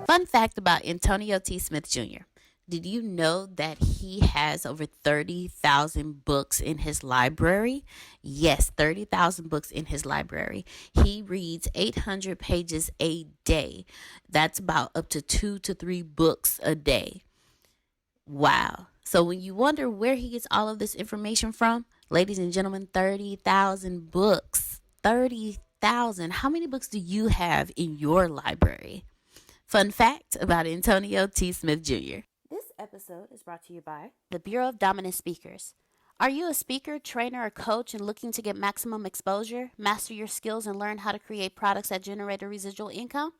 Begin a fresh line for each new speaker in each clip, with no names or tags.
Fun fact about Antonio T. Smith Jr. Did you know that he has over 30,000 books in his library? Yes, 30,000 books in his library. He reads 800 pages a day. That's about up to 2 to 3 books a day. Wow. So when you wonder where he gets all of this information from, ladies and gentlemen, 30,000 books. 30,000. How many books do you have in your library? Fun fact about Antonio T. Smith Jr. This episode is brought to you by the Bureau of Dominant Speakers. Are you a speaker, trainer, or coach and looking to get maximum exposure, master your skills, and learn how to create products that generate a residual income?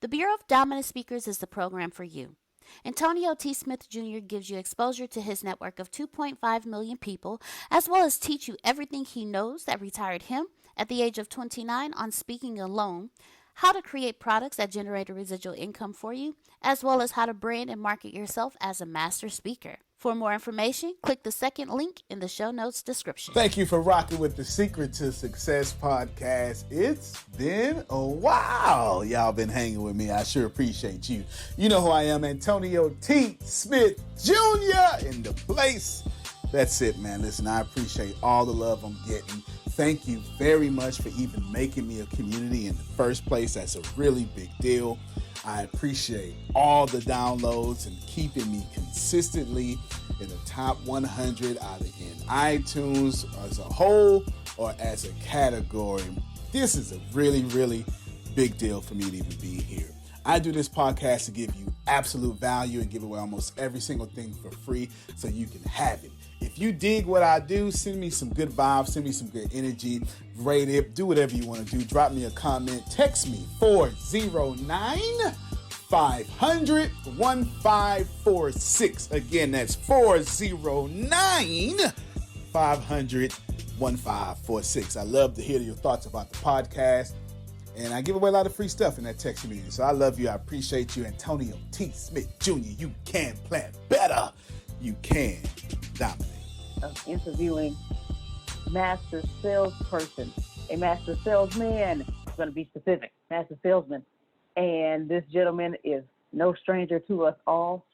The Bureau of Dominant Speakers is the program for you. Antonio T. Smith Jr. gives you exposure to his network of 2.5 million people, as well as teach you everything he knows that retired him at the age of 29 on speaking alone, how to create products that generate a residual income for you, as well as how to brand and market yourself as a master speaker. For more information, click the second link in the show notes description.
Thank you for rocking with the Secret to Success podcast. It's been a while. Y'all been hanging with me. I sure appreciate you. You know who I am, Antonio T. Smith Jr. in the place. That's it, man. Listen, I appreciate all the love I'm getting. Thank you very much for even making me a community in the first place. That's a really big deal. I appreciate all the downloads and keeping me consistently in the top 100 either in iTunes as a whole or as a category. This is a really, really big deal for me to even be here. I do this podcast to give you absolute value and give away almost every single thing for free so you can have it. If you dig what I do, send me some good vibes, send me some good energy, rate it, do whatever you want to do. Drop me a comment, text me 409-500-1546. Again, that's 409-500-1546. I love to hear your thoughts about the podcast. And I give away a lot of free stuff in that text community. So I love you. I appreciate you. Antonio T. Smith Jr. You can plan better. You can dominate.
Of interviewing master salesperson, a master salesman. I'm going to be specific, master salesman. And this gentleman is no stranger to us all.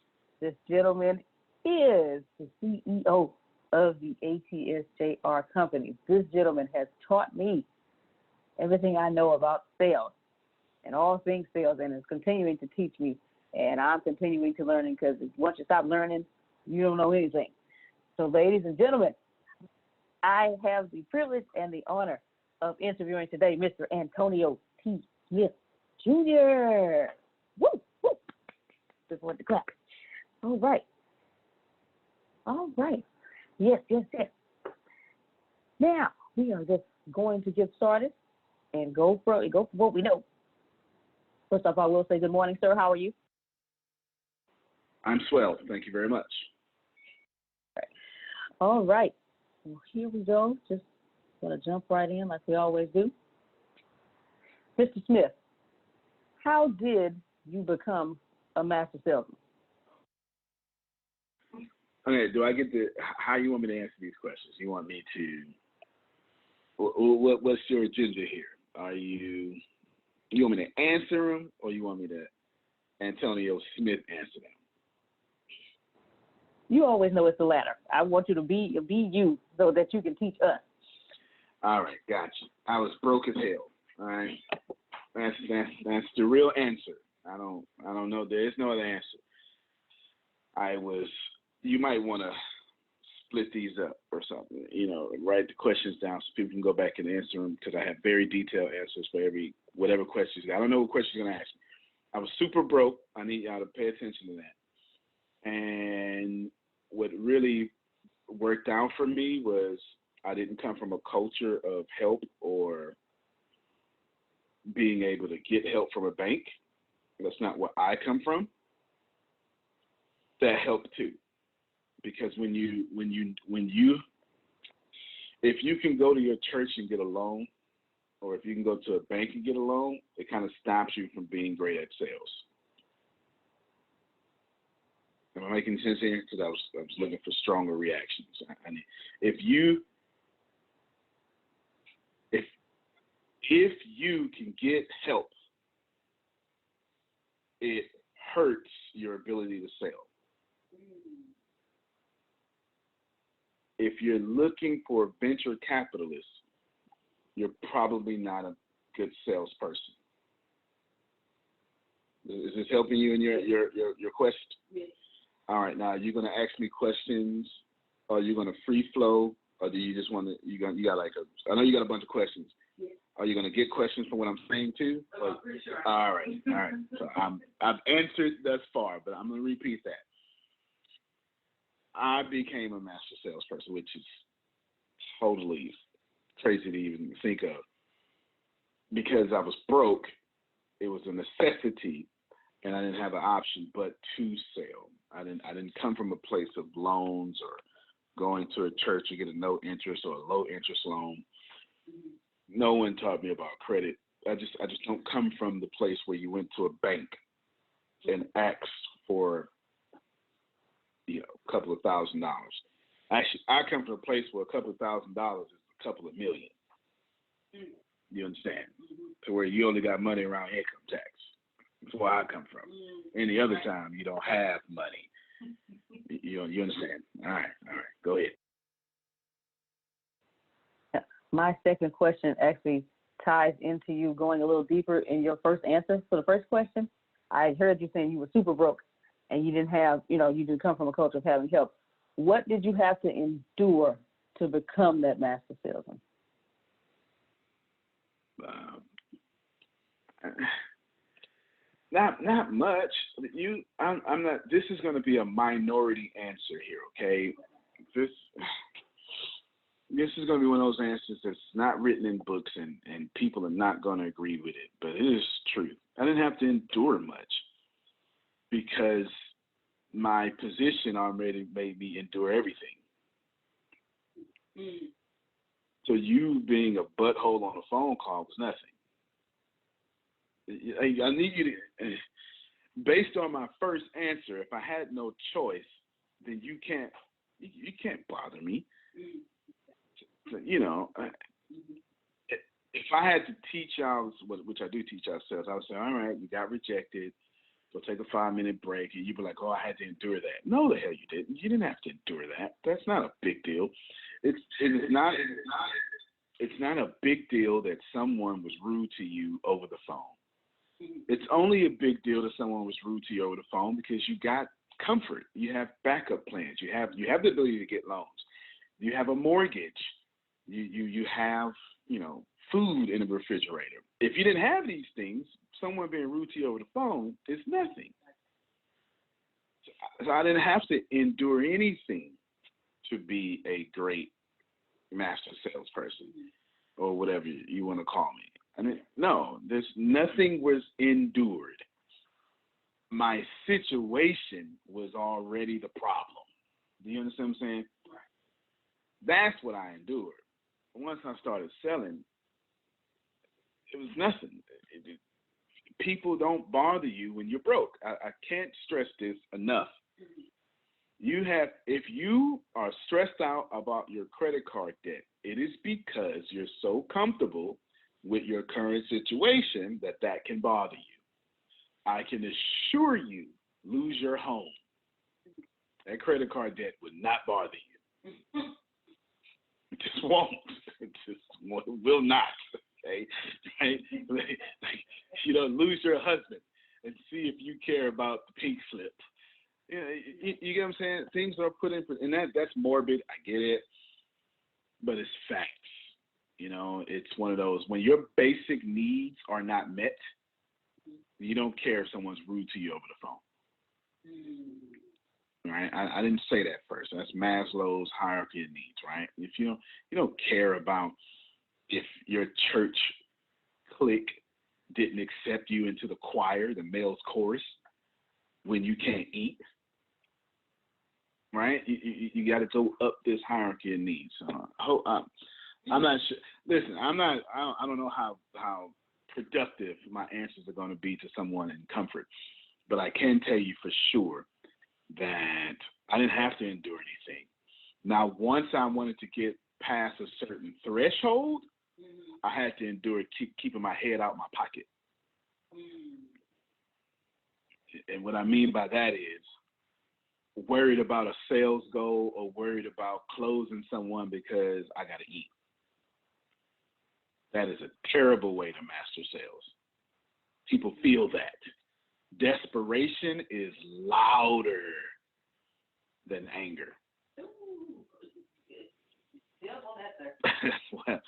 This gentleman is the CEO of the ATSJR company. This gentleman has taught me everything I know about sales and all things sales, and is continuing to teach me. And I'm continuing to learn, because once you stop learning, you don't know anything. So, ladies and gentlemen, I have the privilege and the honor of interviewing today Mr. Antonio T. Smith Jr. Woo, woo. Just want to clap. All right. All right. Yes, yes, yes. Now, we are just going to get started and go for what we know. First off, I will say good morning, sir. How are you?
I'm swell. Thank you very much.
All right. Well, here we go. Just going to jump right in like we always do. Mr. Smith, how did you become a master salesman?
Okay, do I get to, how you want me to answer these questions? You want me to, what's your agenda here? You want me to answer them, or you want me to Antonio Smith answer them?
You always know it's the latter. I want you to be you so that you can teach us.
All right, gotcha. I was broke as hell. All right, that's the real answer. I don't know. There is no other answer. You might want to split these up or something. Write the questions down so people can go back and answer them, because I have very detailed answers for whatever questions. I don't know what question you're gonna ask me. I was super broke. I need y'all to pay attention to that. And what really worked out for me was I didn't come from a culture of help or being able to get help from a bank. That's not where I come from. That helped too, because if you can go to your church and get a loan, or if you can go to a bank and get a loan, it kind of stops you from being great at sales. Am I making sense here? Because I was looking for stronger reactions. If you can get help, it hurts your ability to sell. If you're looking for venture capitalists, you're probably not a good salesperson. Is this helping you in your quest?
Yes.
All right, now you're gonna ask me questions, or you're gonna free flow, or do you just want to? You got like a? I know you got a bunch of questions.
Yes.
Are you gonna get questions from what I'm saying too?
I'm pretty sure.
All right. So I've answered thus far, but I'm gonna repeat that. I became a master salesperson, which is totally crazy to even think of, because I was broke. It was a necessity, and I didn't have an option but to sell. I didn't come from a place of loans or going to a church to get a no interest or a low interest loan. No one taught me about credit. I just don't come from the place where you went to a bank and asked for a couple of $1,000. Actually, I come from a place where a couple of $1,000 is a couple of million. You understand? To where you only got money around income tax. That's where I come from. Any other time, you don't have money. You understand? All right. Go ahead.
My second question actually ties into you going a little deeper in your first answer. So the first question, I heard you saying you were super broke and you didn't have, you didn't come from a culture of having help. What did you have to endure to become that master salesman?
Not much. I'm not. This is going to be a minority answer here. Okay, this is going to be one of those answers that's not written in books, and people are not going to agree with it. But it is truth. I didn't have to endure much because my position already made me endure everything. So you being a butthole on a phone call was nothing. I need you to, based on my first answer, if I had no choice, then you can't bother me. So, if I had to teach y'all, which I do teach ourselves, I would say, all right, you got rejected, so take a 5-minute break, and you'd be like, oh, I had to endure that. No, the hell you didn't. You didn't have to endure that. That's not a big deal. It's not a big deal that someone was rude to you over the phone. It's only a big deal that someone was rude to you over the phone because you got comfort. You have backup plans. You have the ability to get loans. You have a mortgage. You have food in the refrigerator. If you didn't have these things, someone being rude to you over the phone is nothing. So I didn't have to endure anything to be a great master salesperson or whatever you want to call me. I mean, no, nothing was endured. My situation was already the problem. Do you understand what I'm saying? That's what I endured. Once I started selling, it was nothing. People don't bother you when you're broke. I can't stress this enough. If you are stressed out about your credit card debt, it is because you're so comfortable with your current situation that can bother you. I can assure you, lose your home. That credit card debt would not bother you. It just won't. It just will not. Okay? Right? Lose your husband and see if you care about the pink slip. You get what I'm saying? Things are put in, and that's morbid. I get it, but it's facts. It's one of those, when your basic needs are not met, you don't care if someone's rude to you over the phone. Right? I didn't say that first. That's Maslow's hierarchy of needs, right? If you don't care about if your church clique didn't accept you into the choir, the male's chorus, when you can't eat, right? You got to go up this hierarchy of needs. I'm not sure. Listen, I don't know how productive my answers are going to be to someone in comfort, but I can tell you for sure that I didn't have to endure anything. Now, once I wanted to get past a certain threshold, I had to endure keeping my head out my pocket. And what I mean by that is worried about a sales goal or worried about closing someone because I got to eat. That is a terrible way to master sales. People feel that. Desperation is louder than anger. That's why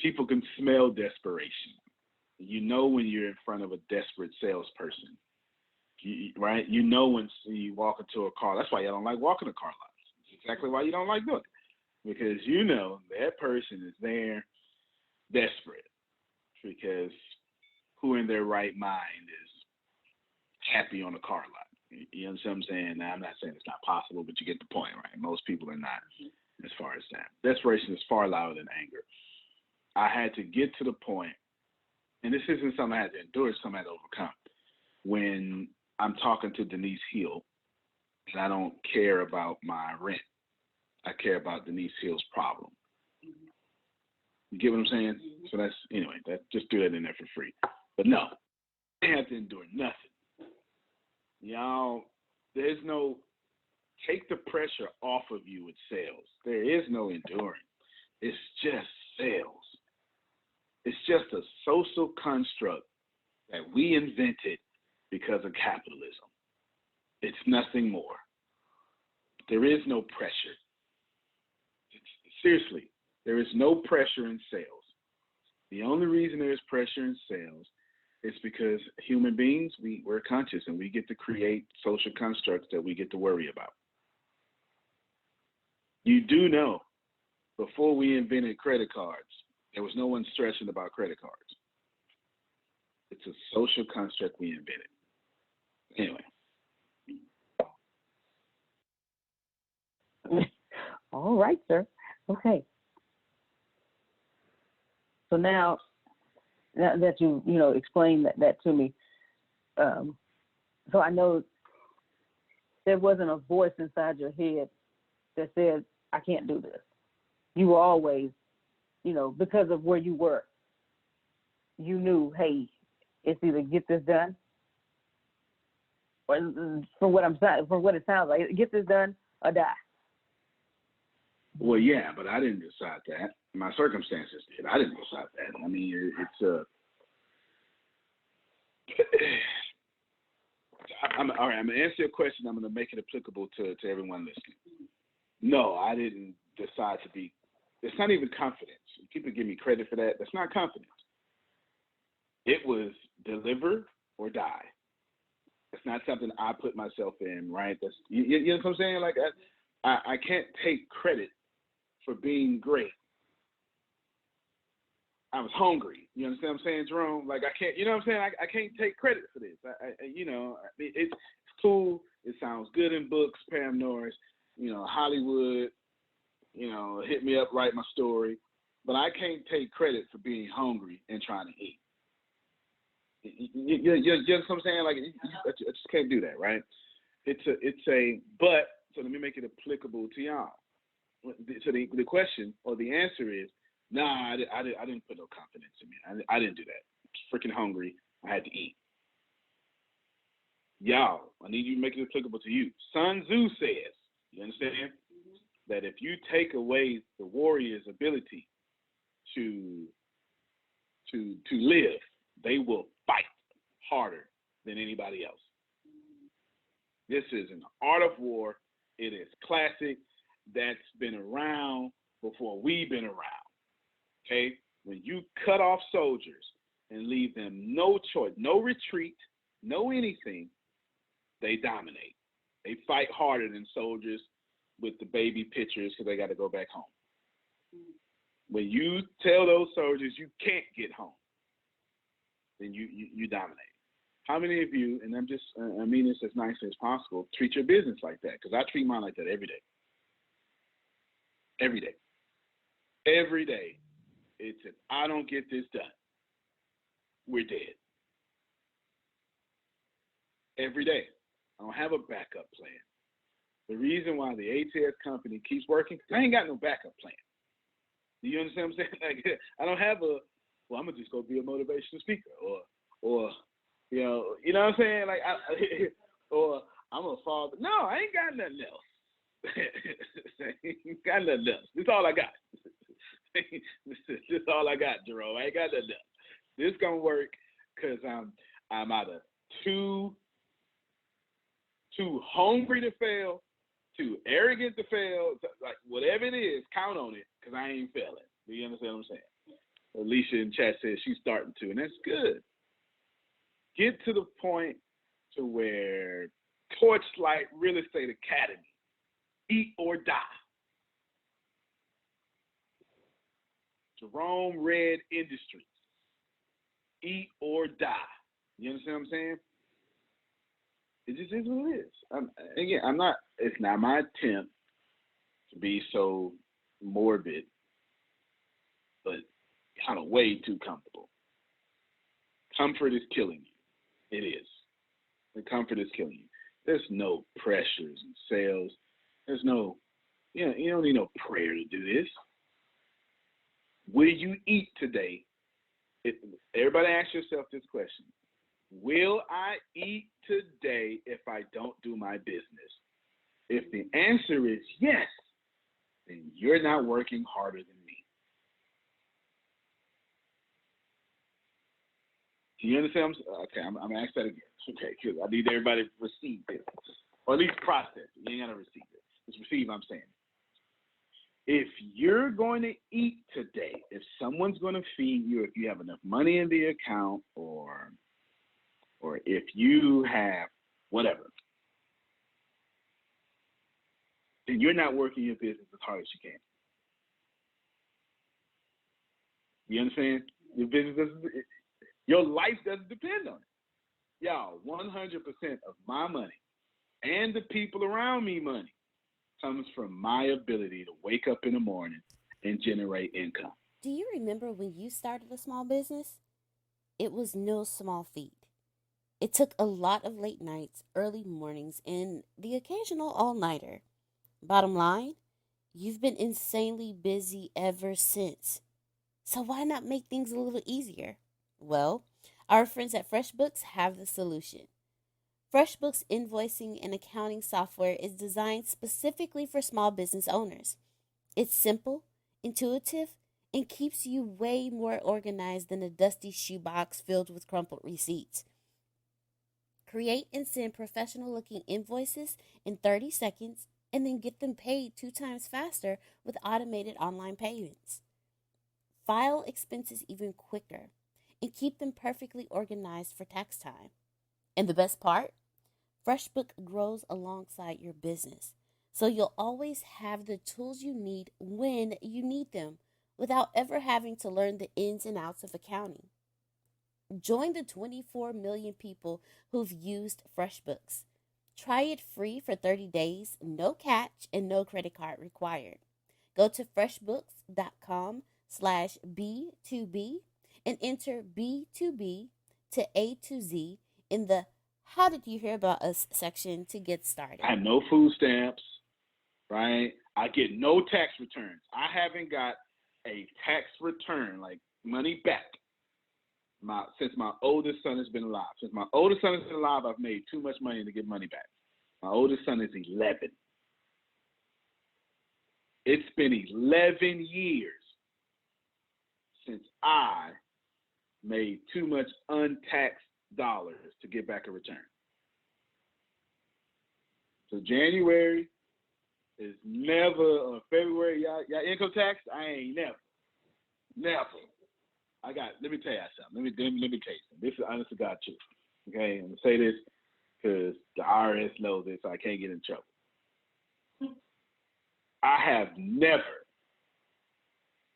people can smell desperation. You know when you're in front of a desperate salesperson, right? You know when you walk into a car. That's why you don't like walking to car lots. That's exactly why you don't like doing it. Because you know that person is there desperate. Because who in their right mind is happy on a car lot? You understand what I'm saying? Now, I'm not saying it's not possible, but you get the point, right? Most people are not as far as that. Desperation is far louder than anger. I had to get to the point, and this isn't something I had to endure, it's something I had to overcome. When I'm talking to Denise Hill, and I don't care about my rent, I care about Denise Hill's problem. You get what I'm saying? So that's, anyway, just threw that in there for free. But no, I have to endure nothing. Y'all, there's no, take the pressure off of you with sales. There is no enduring. It's just sales. It's just a social construct that we invented because of capitalism. It's nothing more. There is no pressure. Seriously, there is no pressure in sales. The only reason there is pressure in sales is because human beings, we're conscious and we get to create social constructs that we get to worry about. You do know, before we invented credit cards, there was no one stressing about credit cards. It's a social construct we invented. Anyway.
All right, sir. Okay. So now that you explained that to me, so I know there wasn't a voice inside your head that said, I can't do this. You were always, because of where you were, you knew, hey, it's either get this done, or from what it sounds like, get this done or die.
Well, yeah, but I didn't decide that. My circumstances did. I didn't decide that. I mean, all right, I'm going to answer your question. I'm going to make it applicable to everyone listening. No, I didn't decide to be. It's not even confidence. People give me credit for that. That's not confidence. It was deliver or die. It's not something I put myself in, right? That's you know what I'm saying? Like I can't take credit for being great. I was hungry. You understand what I'm saying, Jerome? Like I can't. You know what I'm saying? I can't take credit for this. It's cool. It sounds good in books. Pam Norris. Hollywood. Hit me up, write my story. But I can't take credit for being hungry and trying to eat. You know what I'm saying? Like, I just can't do that, right? But, so let me make it applicable to y'all. So the question or the answer is, nah, I didn't put no confidence in me. I didn't do that. Freaking hungry. I had to eat. Y'all, I need you to make it applicable to you. Sun Tzu says, you understand? That if you take away the warrior's ability to live, they will fight harder than anybody else. This is an art of war. It is classic. That's been around before we've been around. Okay? When you cut off soldiers and leave them no choice, no retreat, no anything, they dominate. They fight harder than soldiers with the baby pictures because they got to go back home. When you tell those soldiers you can't get home, then you dominate. How many of you, and I mean this as nicely as possible, treat your business like that? Because I treat mine like that every day. Every day. Every day. It's if I don't get this done, we're dead. Every day. I don't have a backup plan. The reason why the ATS company keeps working, I ain't got no backup plan. Do you understand what I'm saying? Like, I don't have I'm gonna just go be a motivational speaker, or you know what I'm saying? Like, Or I'm a father. No, I ain't got nothing else. Ain't got nothing else. This is all I got. This is all I got, Jerome. I ain't got nothing else. This gonna work because I'm either too hungry to fail, too arrogant to fail. Like whatever it is, count on it because I ain't failing. Do you understand what I'm saying? Alicia in chat says she's starting to, and that's good. Get to the point to where Torchlight Real Estate Academy, eat or die. Jerome Red Industries, eat or die. You understand what I'm saying? It just is what it is. Again, it's not my attempt to be so morbid, but kind of way too comfortable. Comfort is killing you. It is. The comfort is killing you. There's no pressures and sales. There's no, you don't need no prayer to do this. Will you eat today? Everybody ask yourself this question. Will I eat today if I don't do my business? If the answer is yes, then you're not working harder than me. Do you understand? Okay, I'm going to ask that again. Okay, because I need everybody to receive this, or at least process it. You ain't got to receive it. Just receive, I'm saying. If you're going to eat today, if someone's going to feed you, if you have enough money in the account, or if you have whatever, then you're not working your business as hard as you can. You understand? Your business your life doesn't depend on it. Y'all, 100% of my money and the people around me money comes from my ability to wake up in the morning and generate income.
Do you remember when you started a small business? It was no small feat. It took a lot of late nights, early mornings, and the occasional all-nighter. Bottom line, you've been insanely busy ever since. So why not make things a little easier? Well, our friends at FreshBooks have the solution. FreshBooks invoicing and accounting software is designed specifically for small business owners. It's simple, intuitive, and keeps you way more organized than a dusty shoebox filled with crumpled receipts. Create and send professional looking invoices in 30 seconds and then get them paid 2 times faster with automated online payments. File expenses even quicker and keep them perfectly organized for tax time. And the best part? FreshBook grows alongside your business, so you'll always have the tools you need when you need them without ever having to learn the ins and outs of accounting. Join the 24 million people who've used FreshBooks. Try it free for 30 days, no catch, and no credit card required. Go to freshbooks.com/B2B and enter B2B to A to Z in the How Did You Hear About Us section to get started.
I have no food stamps, right? I get no tax returns. I haven't got a tax return, like money back, since my oldest son has been alive. Since my oldest son has been alive, I've made too much money to get money back. My oldest son is 11. It's been 11 years since I made too much untaxed dollars to get back a return. So January is never, February, y'all income tax, I ain't never. Let me tell you something. Let me tell you something. This is honest to God truth. Okay, I'm gonna say this because the IRS knows this, so I can't get in trouble. I have never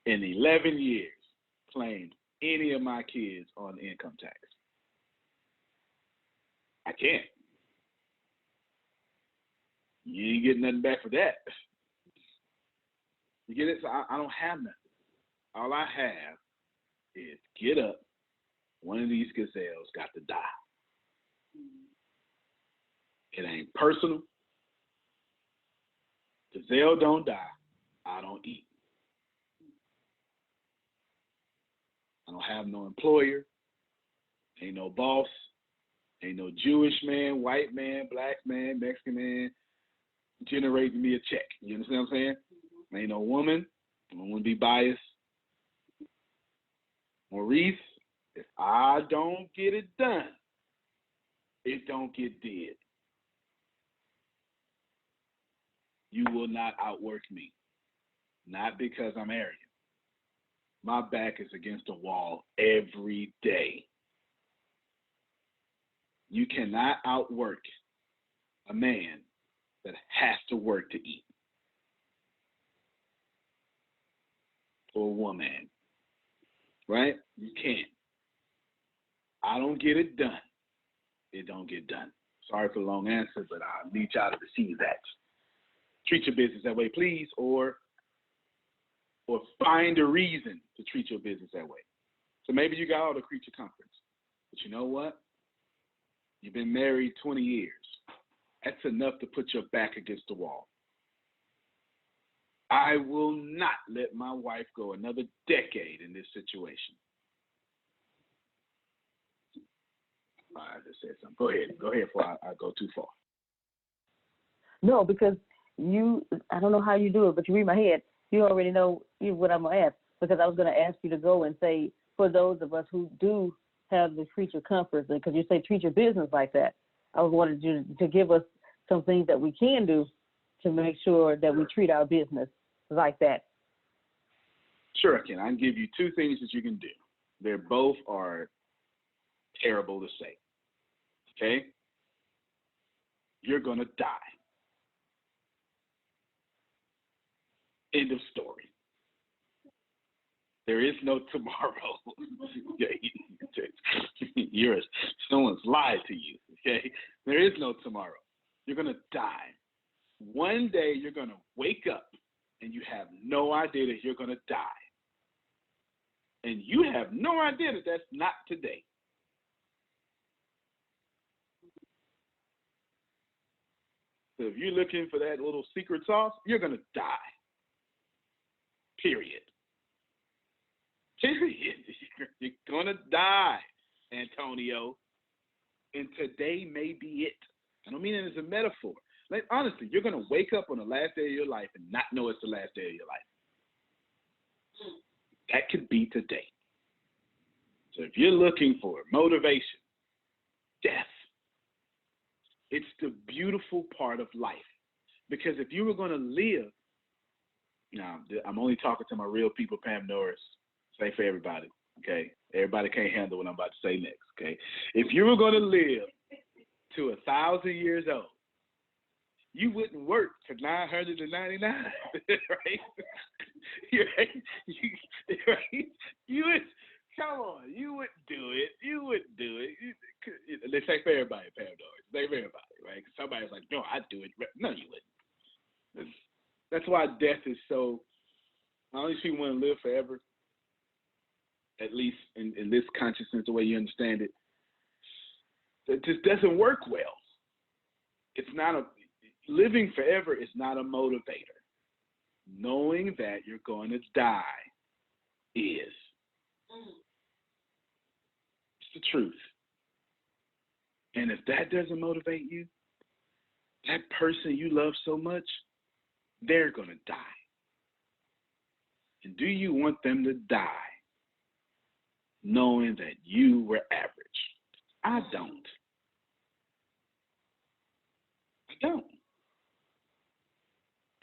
in 11 years claimed any of my kids on income tax. I can't. You ain't getting nothing back for that. You get it? So I don't have nothing. All I have is get up. One of these gazelles got to die. It ain't personal. Gazelle don't die. I don't eat. I don't have no employer. Ain't no boss. Ain't no Jewish man, white man, black man, Mexican man generating me a check. You understand what I'm saying? Ain't no woman. I don't want to be biased. Maurice, if I don't get it done, it don't get did. You will not outwork me. Not because I'm arrogant. My back is against the wall every day. You cannot outwork a man that has to work to eat. Or a woman. Right? You can't. I don't get it done. It don't get done. Sorry for the long answer, but I need y'all to receive that. Treat your business that way, please, or find a reason to treat your business that way. So maybe you got all the creature comforts, but you know what? You've been married 20 years. That's enough to put your back against the wall. I will not let my wife go another decade in this situation. I just said something. Go ahead before I go too far.
No, because I don't know how you do it, but you read my head. You already know what I'm going to ask, because I was going to ask you to go and say, for those of us who do have the creature comforts, because you say treat your business like that, I was wanted you to give us some things that we can do to make sure that we treat our business like that.
Sure, I can. I can give you two things that you can do. They both are terrible to say. Okay? You're going to die. End of story. There is no tomorrow. Someone's lied to you. Okay? There is no tomorrow. You're going to die. One day you're going to wake up and you have no idea that you're going to die. And you have no idea that that's not today. So if you're looking for that little secret sauce, you're going to die. Period. You're going to die, Antonio. And today may be it. I don't mean it as a metaphor. Like, honestly, you're going to wake up on the last day of your life and not know it's the last day of your life. That could be today. So if you're looking for motivation, death, it's the beautiful part of life. Because if you were going to live, now, I'm only talking to my real people, Pam Norris. Say for everybody, okay? Everybody can't handle what I'm about to say next, okay? If you were going to live to 1,000 years old, you wouldn't work for 999, right? Right? You would, come on, you wouldn't do it. You wouldn't do it. They say for everybody, Pam Norris. Say for everybody, right? Somebody's like, no, I'd do it. No, you wouldn't. That's why death is so, all these people want to live forever, at least in this consciousness, the way you understand it. It just doesn't work well. It's not living forever is not a motivator. Knowing that you're going to die is. It's the truth. And if that doesn't motivate you, that person you love so much, they're going to die. And do you want them to die knowing that you were average? I don't.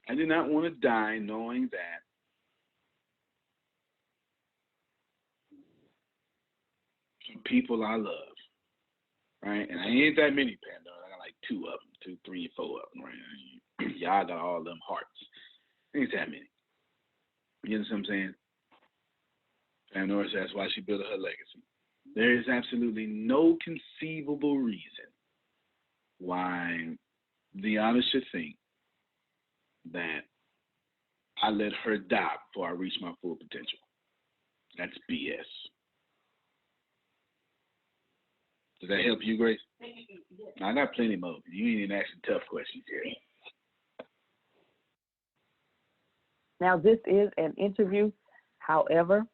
I do not want to die knowing that some people I love, right? And I ain't that many, Pandora. I got like 2 of them, 2, 3, 4 of them, right? Y'all got all them hearts. Ain't that many. You know what I'm saying? Pandora says that's why she built her legacy. There is absolutely no conceivable reason why Deanna should think that I let her die before I reach my full potential. That's BS. Does that help you, Grace? I got plenty more. You ain't even asking tough questions here.
Now, this is an interview. However,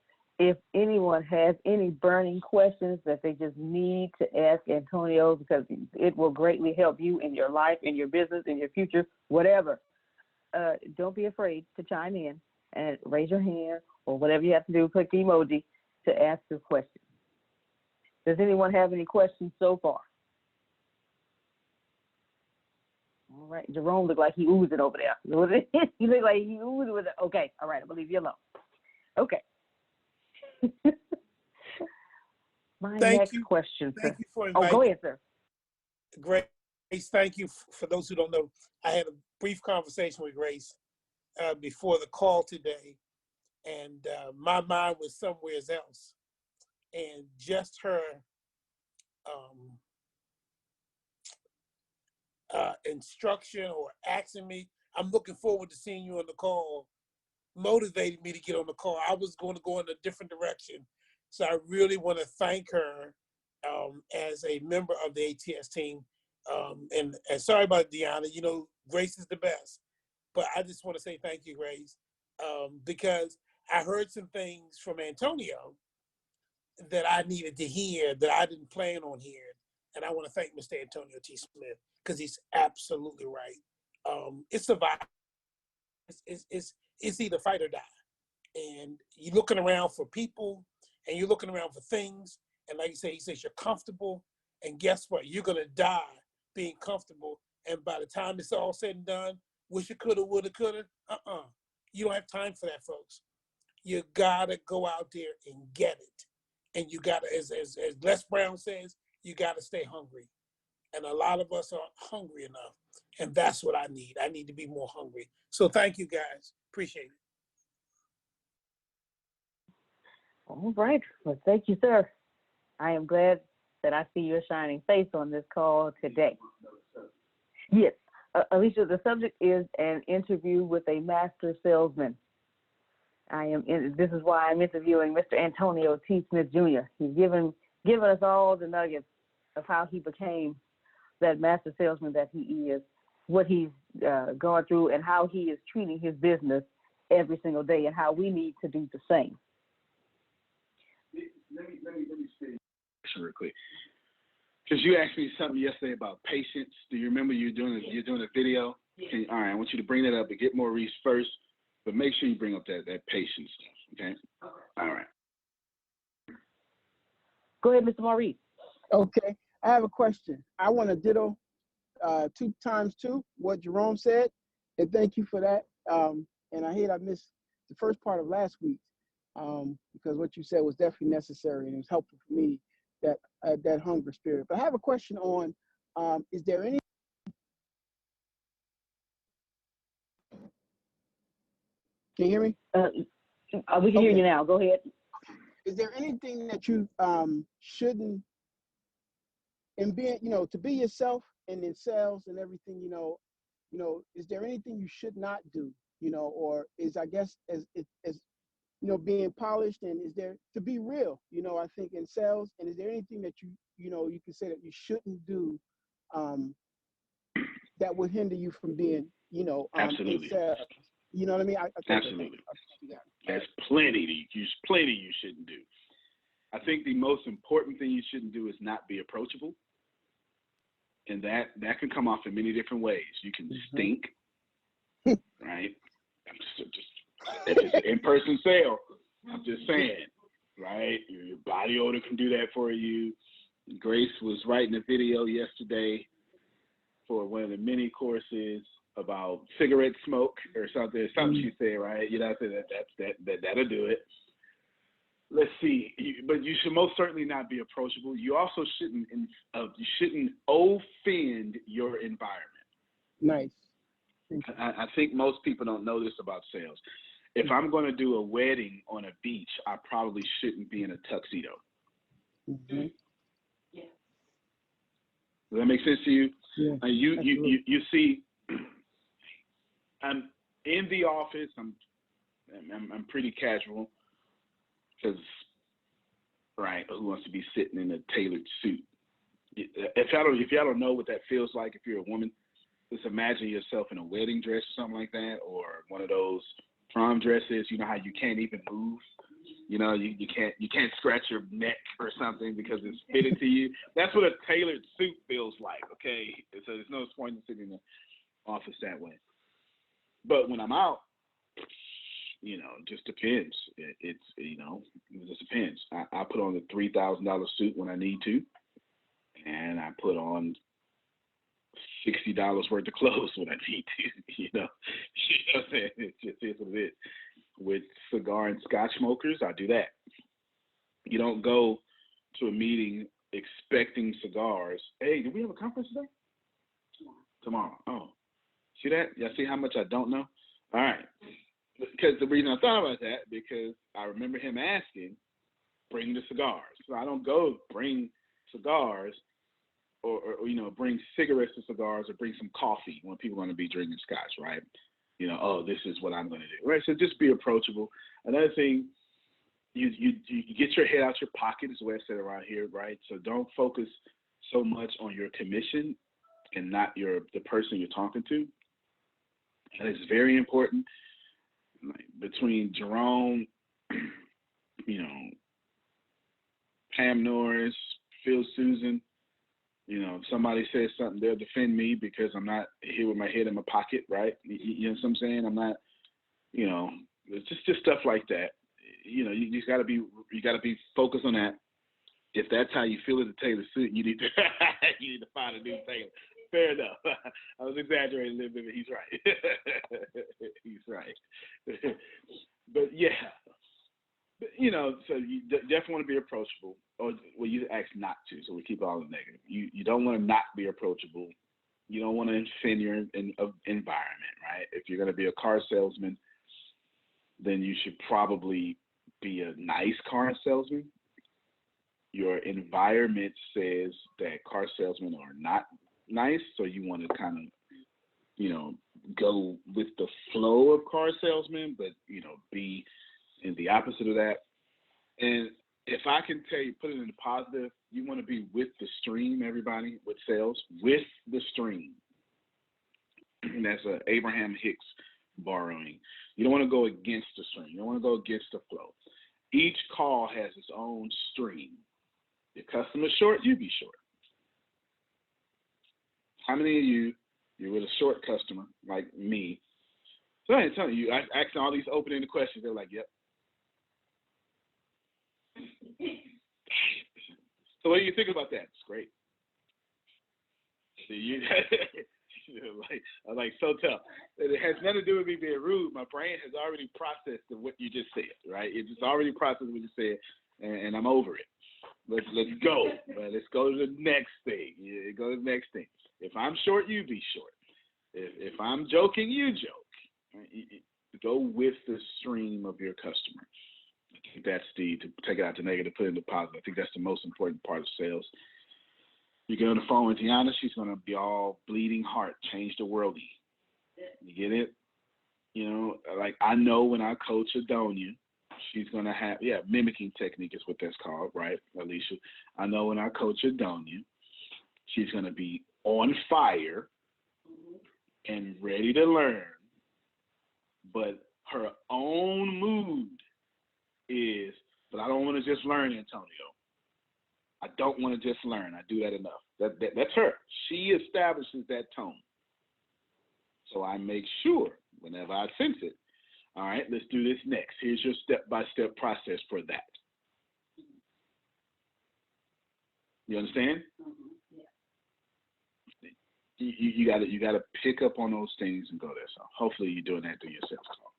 if anyone has any burning questions that they just need to ask Antonio, because it will greatly help you in your life, in your business, in your future, whatever, don't be afraid to chime in and raise your hand or whatever you have to do, click the emoji to ask your question. Does anyone have any questions so far? All right, Jerome looked like he oozing over there. He looked like he oozing with it. Okay, all right, I'm gonna leave you alone. Okay. My next question.
Thank you for
Oh,
inviting
go
me.
ahead, sir.
Grace, thank you. For those who don't know, I had a brief conversation with Grace before the call today, and my mind was somewhere else. And just her instruction or asking me, I'm looking forward to seeing you on the call, motivated me to get on the call. I was going to go in a different direction. So I really want to thank her as a member of the ATS team. And sorry about Deanna, you know, Grace is the best. But I just want to say thank you, Grace, because I heard some things from Antonio that I needed to hear that I didn't plan on hearing. And I want to thank Mr. Antonio T. Smith because he's absolutely right. It's a vibe. It's either fight or die. And you're looking around for people and you're looking around for things. And like you say, he says you're comfortable. And guess what? You're going to die being comfortable. And by the time it's all said and done, wish you coulda, woulda, coulda. You don't have time for that, folks. You got to go out there and get it. And you got to, as Les Brown says, you got to stay hungry. And a lot of us aren't hungry enough. And that's what I need. I need to be more hungry. So thank you, guys. Appreciate it.
All right. Well, thank you, sir. I am glad that I see your shining face on this call today. Yes, Alicia, the subject is an interview with a master salesman. This is why I'm interviewing Mr. Antonio T. Smith Jr. He's given us all the nuggets of how he became that master salesman that he is, what he's gone through, and how he is treating his business every single day, and how we need to do the same.
Let me say real quick, because you asked me something yesterday about patience. Do you remember you're doing a video? All right, I want you to bring that up and get Maurice first, but make sure you bring up that patience stuff. Okay. All right.
Go ahead, Mr. Maurice.
Okay, I have a question. I want to ditto 2 times 2 what Jerome said, and thank you for that. And I missed the first part of last week because what you said was definitely necessary and it was helpful for me, that hunger spirit. But I have a question on, is there any? Can you hear me?
We can hear you now. Go ahead.
Is there anything that you shouldn't, in being, to be yourself and in sales and everything, is there anything you should not do, or is, I guess, as being polished, and is there to be real, I think in sales, and is there anything that you can say that you shouldn't do that would hinder you from being,
Absolutely.
in sales? You know what I mean?
Absolutely. There's plenty you shouldn't do. I think the most important thing you shouldn't do is not be approachable. And that can come off in many different ways. You can stink, right? If it's an in-person sale, I'm just saying, right? Your body odor can do that for you. Grace was writing a video yesterday for one of the mini courses about cigarette smoke or something. Something she said, right? I said that'll do it. Let's see, but you should most certainly not be approachable. You also shouldn't offend your environment.
Nice.
I think most people don't know this about sales. If I'm going to do a wedding on a beach, I probably shouldn't be in a tuxedo.
Mm-hmm.
Yeah.
Does that make sense to you?
Yeah.
You see, I'm in the office. I'm pretty casual. Because, right, who wants to be sitting in a tailored suit? If y'all don't know what that feels like, if you're a woman, just imagine yourself in a wedding dress or something like that, or one of those prom dresses. You know how you can't even move. You know, you can't scratch your neck or something because it's fitted to you. That's what a tailored suit feels like, okay? So there's no point in sitting in the office that way. But when I'm out, you know, it just depends. It just depends. I put on the $3,000 suit when I need to, and I put on $60 worth of clothes when I need to. You know what I'm saying? It just is what it is. With cigar and scotch smokers, I do that. You don't go to a meeting expecting cigars. Hey, do we have a conference today? Tomorrow. Oh, see that? Y'all see how much I don't know? All right. Because the reason I thought about that, because I remember him asking, bring the cigars. So I don't go bring cigars or bring cigarettes to cigars or bring some coffee when people are going to be drinking scotch, right? You know, oh, this is what I'm going to do, right? So just be approachable. Another thing, you get your head out your pocket is the way I said around here, right? So don't focus so much on your commission and not the person you're talking to. And it's very important. Between Jerome, Pam Norris, Phil Susan, if somebody says something, they'll defend me because I'm not here with my head in my pocket, right? You know what I'm saying? I'm not, it's just stuff like that. You just gotta be focused on that. If that's how you feel as a tailor suit, you need to find a new tailor. Fair enough. I was exaggerating a little bit, but he's right. He's right. But yeah, so you definitely want to be approachable, or you ask not to. So we keep all the negative. You don't want to not be approachable. You don't want to offend your environment, right? If you're going to be a car salesman, then you should probably be a nice car salesman. Your environment says that car salesmen are not nice, so you want to kind of, go with the flow of car salesmen, but, be in the opposite of that. And if I can tell you, put it in the positive, you want to be with the stream, everybody, with sales, with the stream. And that's a Abraham Hicks borrowing. You don't want to go against the stream. You don't want to go against the flow. Each call has its own stream. Your customer's short, you be short. How many of you're with a short customer like me? So I ain't telling you, I asked all these open-ended questions. They're like, yep. So what do you think about that? It's great. Like so tough. It has nothing to do with me being rude. My brain has already processed what you just said, right? It just already processed what you said, and I'm over it. Let's go. Let's go to the next thing. Go to the next thing. If I'm short, you be short. If I'm joking, you joke. Go with the stream of your customer. I think that's to take it out to negative, put it into positive. I think that's the most important part of sales. You get on the phone with Tiana, she's going to be all bleeding heart, change the world. You get it? Like I know when I coach Adonia, she's going to have, mimicking technique is what that's called, right, Alicia? I know when I coach Adonia, she's going to be on fire and ready to learn, but her own mood is, but I don't want to just learn, Antonio. I don't want to just learn. I do that enough. That's her. She establishes that tone. So I make sure whenever I sense it, all right, let's do this next. Here's your step-by-step process for that. You understand? Yeah. You got to pick up on those things and go there. So hopefully you're doing that through your sales call.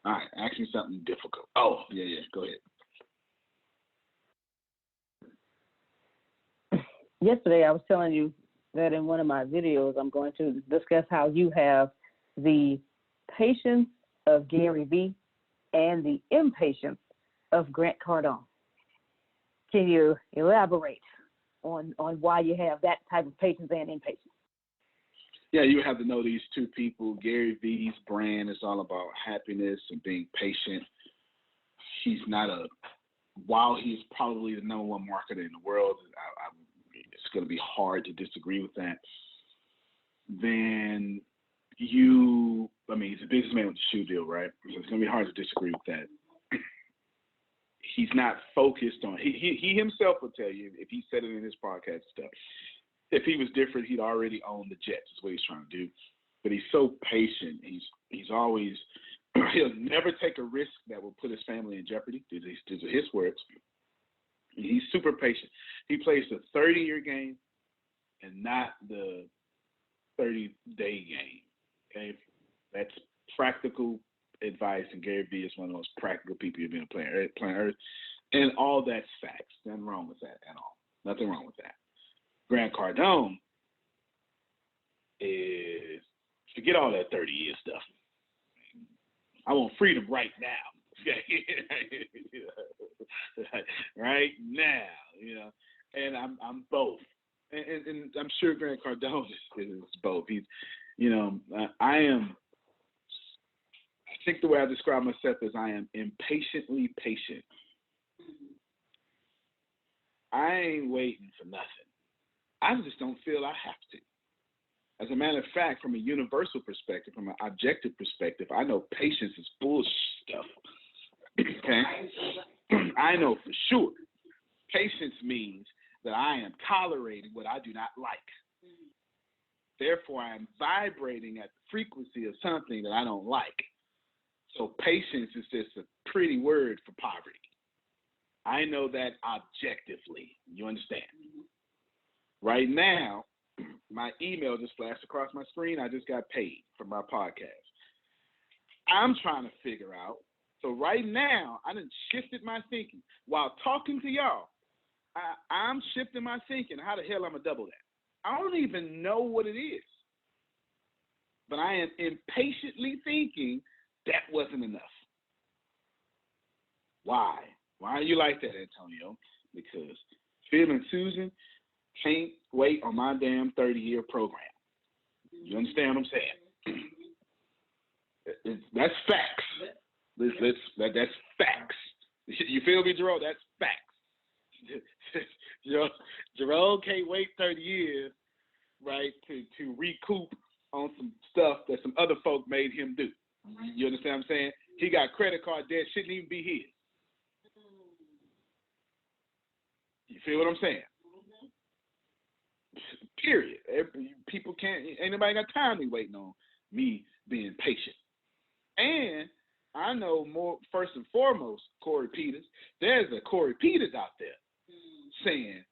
All right, ask me something difficult. Oh, yeah, go ahead.
Yesterday, I was telling you that in one of my videos, I'm going to discuss how you have the patience of Gary Vee and the impatience of Grant Cardone. Can you elaborate on why you have that type of patience and impatience?
Yeah, you have to know these two people. Gary Vee's brand is all about happiness and being patient. While he's probably the number one marketer in the world, it's going to be hard to disagree with that. Then he's a businessman with the shoe deal, right? So it's going to be hard to disagree with that. he's not focused on. He himself will tell you, if he said it in his podcast stuff, if he was different, he'd already owned the Jets. Is what he's trying to do. But he's so patient. He's always he'll never take a risk that will put his family in jeopardy. These are his words. He's super patient. He plays the 30-year game and not the 30-day game. Okay, that's practical advice, and Gary Vee is one of the most practical people you've been playing Earth, and all that's facts. Nothing wrong with that at all. Nothing wrong with that. Grant Cardone is forget all that 30-year stuff. I want freedom right now. Right now, you know, and I'm both, and I'm sure Grant Cardone is both. He's, you know, I think the way I describe myself is I am impatiently patient. I ain't waiting for nothing. I just don't feel I have to. As a matter of fact, from a universal perspective, from an objective perspective, I know patience is bullshit stuff. Okay? I know for sure. Patience means that I am tolerating what I do not like. Therefore, I am vibrating at the frequency of something that I don't like. So patience is just a pretty word for poverty. I know that objectively. You understand? Right now, my email just flashed across my screen. I just got paid for my podcast. I'm trying to figure out. So right now, I done shifted my thinking. While talking to y'all, I'm shifting my thinking. How the hell I'm going to double that? I don't even know what it is. But I am impatiently thinking that wasn't enough. Why? Why are you like that, Antonio? Because Phil and Susan can't wait on my damn 30-year program. You understand what I'm saying? That's facts. That's facts. You feel me, Jerome? That's facts. Jerome can't wait 30 years, right, to recoup on some stuff that some other folk made him do. You understand what I'm saying? He got credit card debt, shouldn't even be his. You feel what I'm saying? Period. People can't, ain't nobody got time to be waiting on me being patient. And I know more, first and foremost, Corey Peters. There's a Corey Peters out there saying,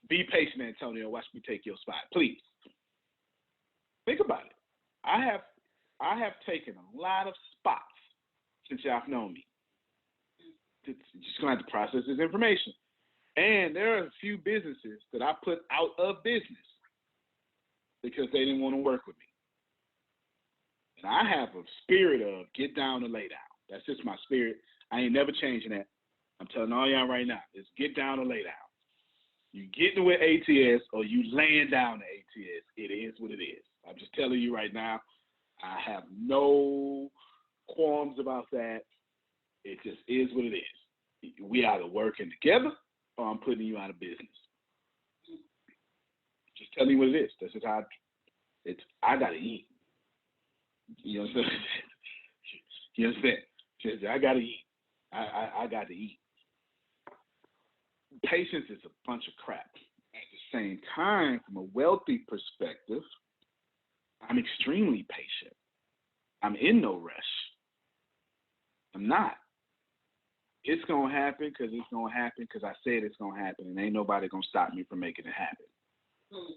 be patient, Antonio, watch me take your spot, please. Think about it. I have taken a lot of spots since y'all have known me. You're just going to have to process this information. And there are a few businesses that I put out of business because they didn't want to work with me. And I have a spirit of get down and lay down. That's just my spirit. I ain't never changing that. I'm telling all y'all right now, it's get down and lay down. You getting with ATS or you laying down to ATS. It is what it is. I'm just telling you right now, I have no qualms about that. It just is what it is. We either working together or I'm putting you out of business. Just tell me what it is. That's just how I gotta eat. You know what I'm saying? You understand? I gotta eat. I got to eat. Patience is a bunch of crap. At the same time, from a wealthy perspective, I'm extremely patient. I'm in no rush. I'm not. It's going to happen because it's going to happen because I said it's going to happen, and ain't nobody going to stop me from making it happen.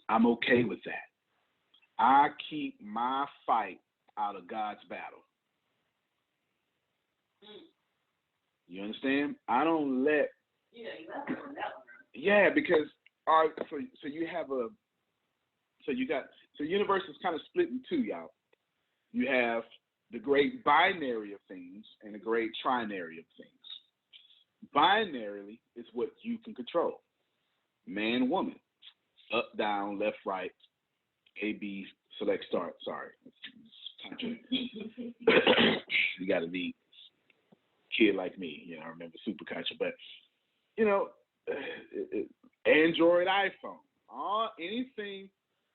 I'm okay with that. I keep my fight out of God's battle. You understand? I don't let. Yeah, because so you have a. So universe is kind of split in two, y'all. You have the great binary of things and the great trinary of things. Binarily is what you can control. Man, woman, up, down, left, right, A, B, select, start. Sorry. You got to be a kid like me. You know, I remember Superculture. But, you know, Android, iPhone, anything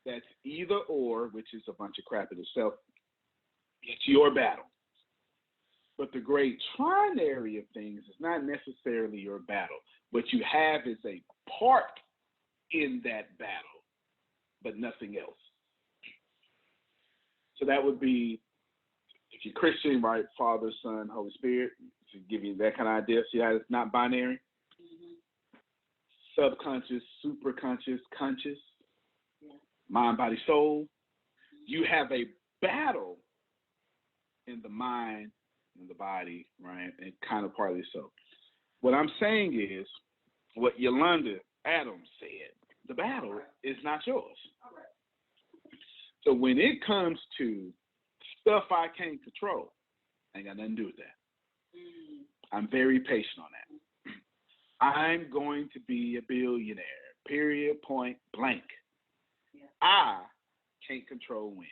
that's either or, which is a bunch of crap in itself, it's your battle. But the great trinary of things is not necessarily your battle. What you have is a part in that battle, but nothing else. So that would be, if you're Christian, right, Father, Son, Holy Spirit, to give you that kind of idea. See how it's not binary? Subconscious, superconscious, conscious, mind, body, soul. You have a battle in the mind, in the body, right, and kind of partly so. What I'm saying is, what Yolanda Adams said, the battle is not yours. So when it comes to stuff I can't control, I ain't got nothing to do with that. I'm very patient on that. I'm going to be a billionaire, period, point blank. I can't control when.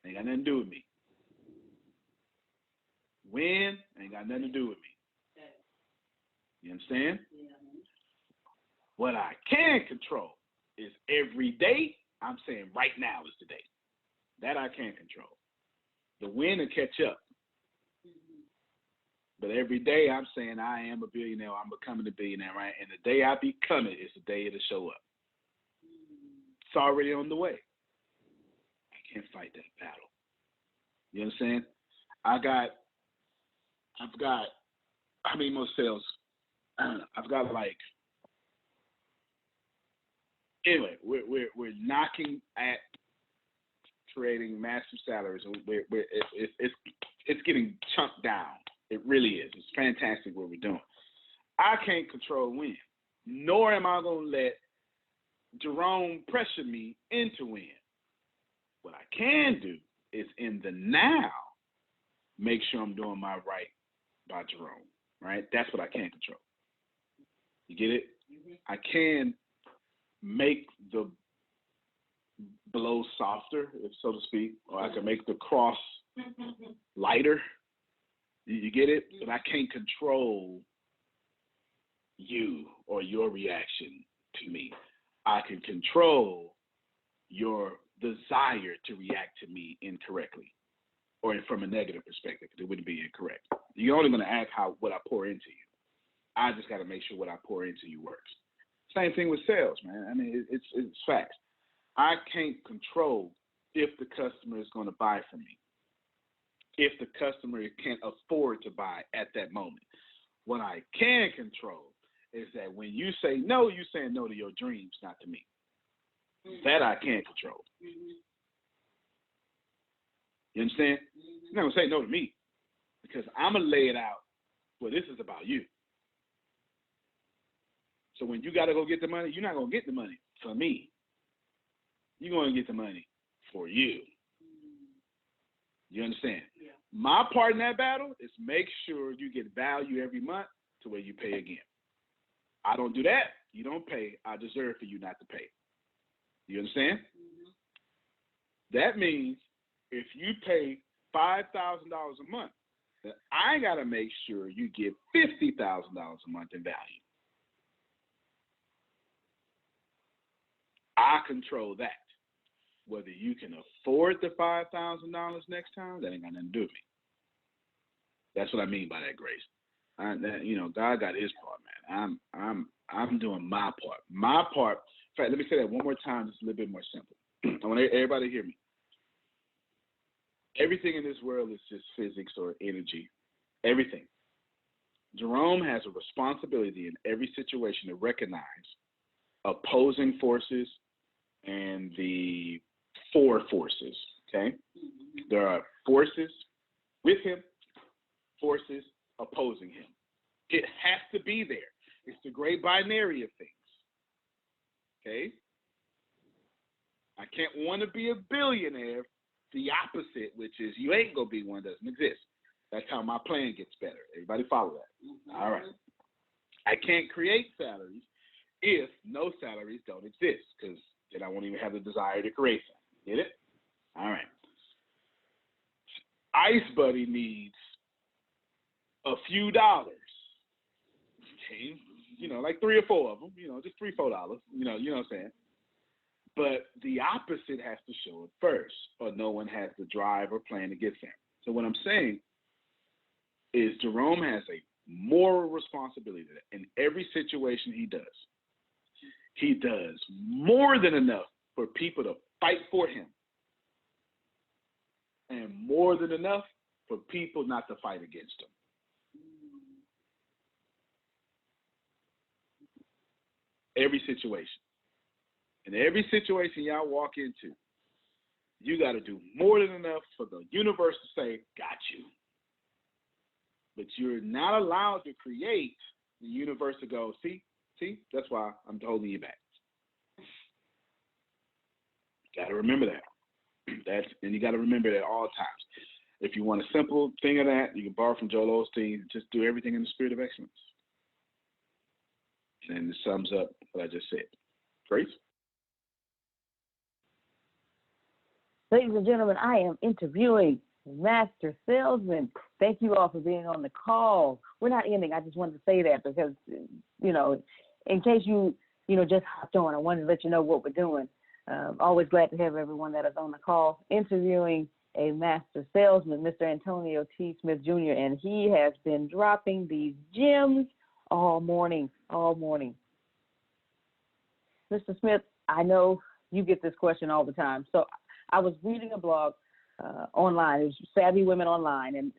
Ain't got nothing to do with me. When ain't got nothing to do with me. You understand? What I can control is every day. I'm saying right now is the day. That I can't control. The when will catch up. But every day I'm saying I am a billionaire, I'm becoming a billionaire, right? And the day I become it is the day it'll show up. It's already on the way. I can't fight that battle. You understand? I've got how many more sales? I don't know. I've got like, anyway, we're knocking at creating massive salaries. It's getting chunked down. It really is. It's fantastic what we're doing. I can't control when, nor am I going to let Jerome pressure me into when. What I can do is in the now, make sure I'm doing my right by Jerome, right? That's what I can control. You get it? I can make the blow softer, if so to speak, or I can make the cross lighter. You get it? But I can't control you or your reaction to me. I can control your desire to react to me incorrectly or from a negative perspective. It wouldn't be incorrect. You're only going to act what I pour into you. I just got to make sure what I pour into you works. Same thing with sales, man. I mean, it's facts. I can't control if the customer is going to buy from me, if the customer can't afford to buy at that moment. What I can control is that when you say no, you're saying no to your dreams, not to me. That I can't control. You understand? You're not going to say no to me because I'm going to lay it out. Well, this is about you. So when you got to go get the money, you're not going to get the money for me. You're going to get the money for you. You understand? Yeah. My part in that battle is make sure you get value every month to where you pay again. I don't do that. You don't pay. I deserve for you not to pay. You understand? That means if you pay $5,000 a month, then I got to make sure you get $50,000 a month in value. I control that. Whether you can afford the $5,000 next time, that ain't got nothing to do with me. That's what I mean by that, Grace. God got His part, man. I'm doing my part. My part. In fact, let me say that one more time, just a little bit more simple. I want everybody to hear me. Everything in this world is just physics or energy. Everything. Jerome has a responsibility in every situation to recognize opposing forces and the four forces, okay? There are forces with him, forces opposing him. It has to be there. It's the great binary of things, okay? I can't want to be a billionaire. The opposite, which is you ain't going to be one, doesn't exist. That's how my plan gets better. Everybody follow that? All right. I can't create salaries if no salaries don't exist, because then I won't even have the desire to create them. Get it? All right. Ice Buddy needs a few dollars. Okay? Like 3 or 4 of them, just $3, $4, you know what I'm saying? But the opposite has to show up first, or no one has the drive or plan to get there. So what I'm saying is Jerome has a moral responsibility that in every situation he does more than enough for people to fight for him and more than enough for people not to fight against him. Every situation. In every situation y'all walk into, you got to do more than enough for the universe to say, got you. But you're not allowed to create the universe to go, see, that's why I'm holding you back. You got to remember that. And you got to remember that at all times. If you want a simple thing of that, you can borrow from Joel Osteen. Just do everything in the spirit of excellence. And it sums up what I just said. Grace?
Ladies and gentlemen, I am interviewing Master Salesman. Thank you all for being on the call. We're not ending. I just wanted to say that because, in case you just hopped on, I wanted to let you know what we're doing. Always glad to have everyone that is on the call interviewing a master salesman, Mr. Antonio T. Smith Jr., and he has been dropping these gems all morning. Mr. Smith, I know you get this question all the time. So I was reading a blog online. It was Savvy Women Online, and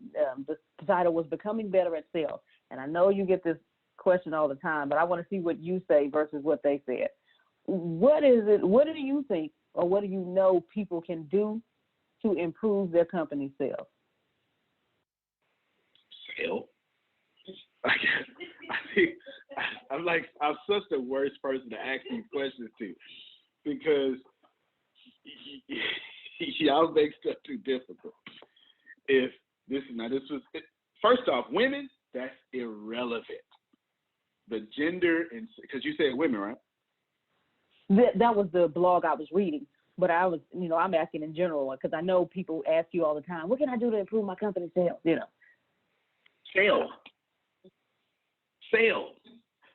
the title was Becoming Better at Sales. And I know you get this question all the time, but I want to see what you say versus what they said. What is it? What do you think, or what do you know people can do to improve their company sales?
Sale? I'm such the worst person to ask these questions to, because y'all make stuff too difficult. First off, women, that's irrelevant. The gender, and because you said women, right?
That was the blog I was reading, but I was, I'm asking in general because I know people ask you all the time, what can I do to improve my company sales?
Sales.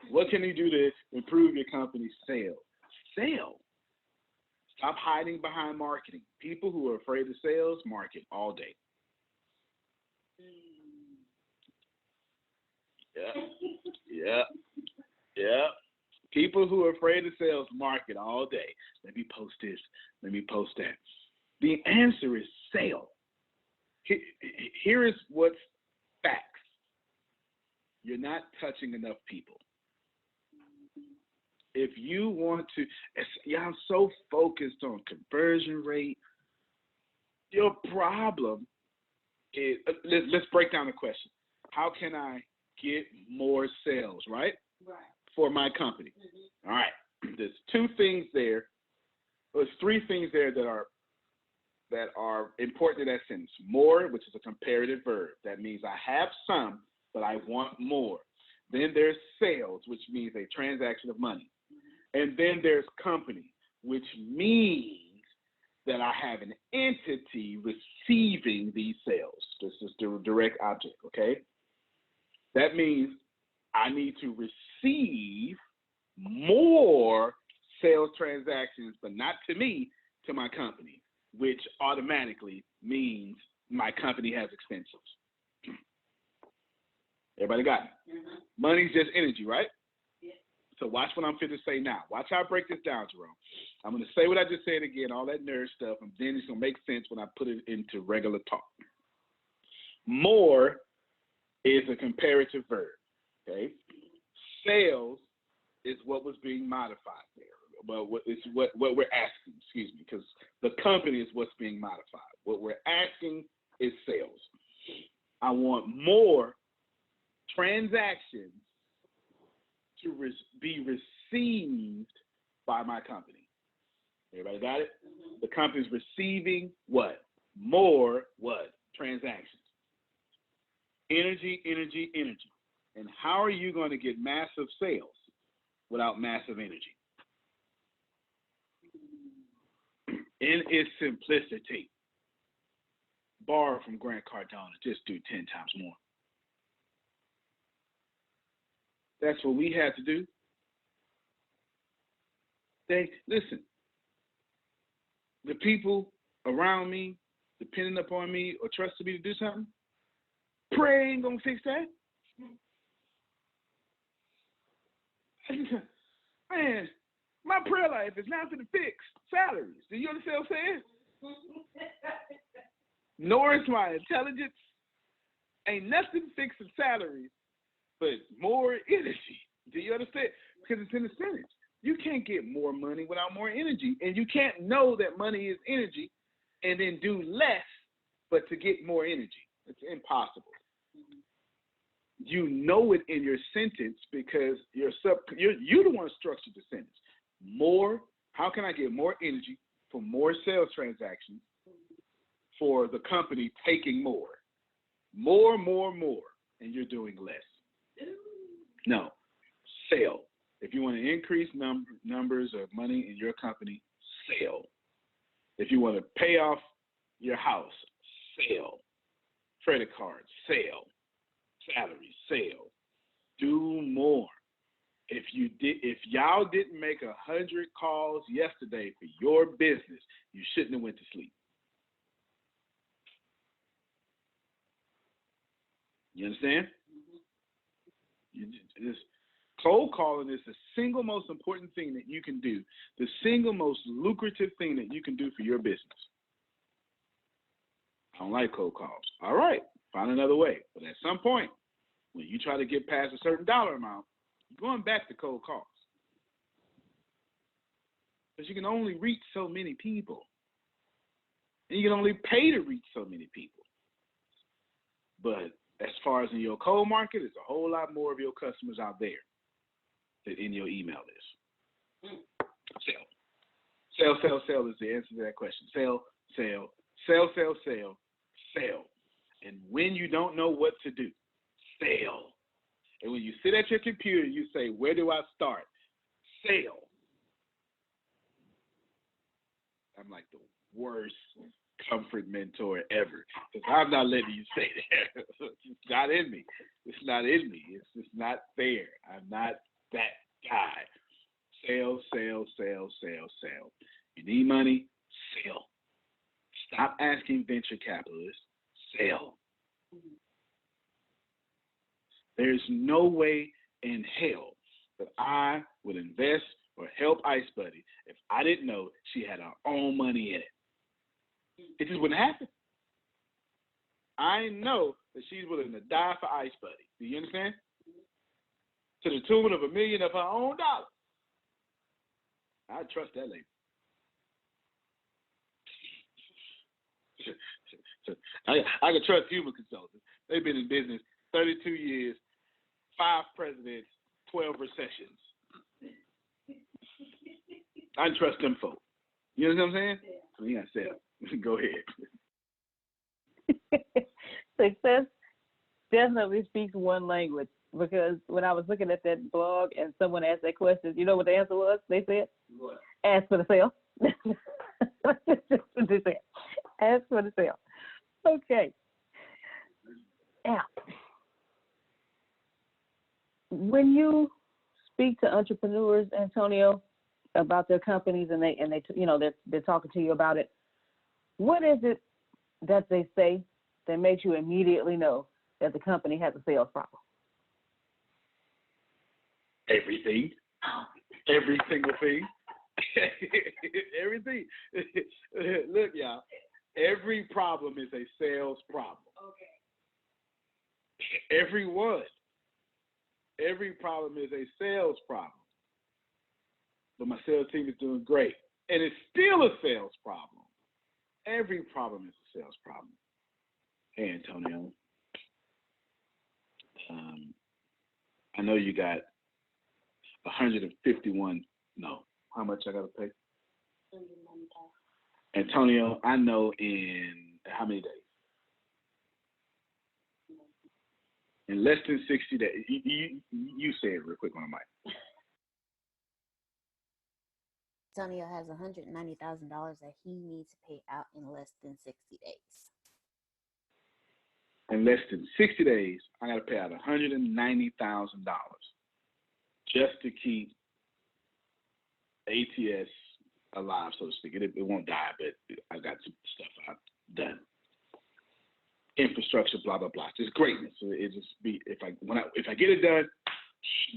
What can you do to improve your company's sales? Sales. Stop hiding behind marketing. People who are afraid of sales market all day. Yeah. People who are afraid of sales market all day. Let me post this. Let me post that. The answer is sale. Here is what's facts. You're not touching enough people. If you want to, I'm so focused on conversion rate. Your problem is, let's break down the question. How can I get more sales, right? For my company. Mm-hmm. All right. There's two things there. There's three things there that are important in that sentence. More, which is a comparative verb. That means I have some, but I want more. Then there's sales, which means a transaction of money. And then there's company, which means that I have an entity receiving these sales. This is the direct object, okay? That means I need to receive more sales transactions, but not to me, to my company, which automatically means my company has expenses. Everybody got it? Mm-hmm. Money's just energy, right? Yeah. So watch what I'm going to say now. Watch how I break this down, Jerome. I'm going to say what I just said again, all that nerd stuff, and then it's going to make sense when I put it into regular talk. More is a comparative verb, okay? Sales is what was being modified there. Well, it's what we're asking, because the company is what's being modified. What we're asking is sales. I want more transactions to be received by my company. Everybody got it? Mm-hmm. The company's receiving what? More what? Transactions. Energy. And how are you going to get massive sales without massive energy? In its simplicity, borrow from Grant Cardone, just do 10 times more. That's what we had to do. Listen, the people around me, depending upon me or trusting me to do something, prayer ain't gonna fix that. Man, my prayer life is not gonna fix salaries. Do you understand what I'm saying? Nor is my intelligence. Ain't nothing fixing salaries but more energy. Do you understand? Because it's in the sentence. You can't get more money without more energy. And you can't know that money is energy and then do less but to get more energy. It's impossible. You know it in your sentence because you're the one who structured the sentence. More, how can I get more energy for more sales transactions for the company taking more? More, and you're doing less. No, sell. If you want to increase numbers of money in your company, sell. If you want to pay off your house, sell. Credit cards, sell. Salary, sell. Do more. If y'all didn't make 100 calls yesterday for your business, you shouldn't have went to sleep. You understand? Cold calling is the single most important thing that you can do, the single most lucrative thing that you can do for your business. I don't like cold calls. All right, find another way. But at some point, when you try to get past a certain dollar amount, you're going back to cold calls. Because you can only reach so many people. And you can only pay to reach so many people. But as far as in your cold market, there's a whole lot more of your customers out there than in your email list. Sell is the answer to that question. Sell. And when you don't know what to do, sell. And when you sit at your computer, you say, where do I start? Sell. I'm like the worst comfort mentor ever. Because I'm not letting you say that. It's not in me. It's not in me. It's just not fair. I'm not that guy. Sell. You need money? Sell. Stop asking venture capitalists. Sell. There's no way in hell that I would invest or help Ice Buddy if I didn't know she had her own money in it. It just wouldn't happen. I know that she's willing to die for Ice Buddy. Do you understand? To the tune of $1 million of her own dollars. I trust that lady. I can trust human consultants. They've been in business 32 years, 5 presidents, 12 recessions. I trust them folks. You know what I'm saying? So you got to sell. Go ahead.
Success definitely speaks one language, because when I was looking at that blog and someone asked that question, you know what the answer was? They said, what? Ask for the sale. That's what they said. Ask for the sale. Okay. Now, when you speak to entrepreneurs, Antonio, about their companies and they they're talking to you about it, what is it that they say that makes you immediately know that the company has a sales problem?
Everything. Every single thing. Everything. Look, y'all. Every problem is a sales problem. Okay. Every one. Every problem is a sales problem. But my sales team is doing great. And it's still a sales problem. Every problem is a sales problem. Hey, Antonio. I know you got 151. No. How much I got to pay? Antonio, I know in how many days? In less than 60 days. You say it real quick on the mic.
Antonio has $190,000 that he needs to pay out in less than 60 days.
In less than 60 days, I got to pay out $190,000 just to keep ATS alive, so to speak. It won't die, but I got some stuff I've done. infrastructure, blah blah blah. Just greatness. So it just be if I get it done,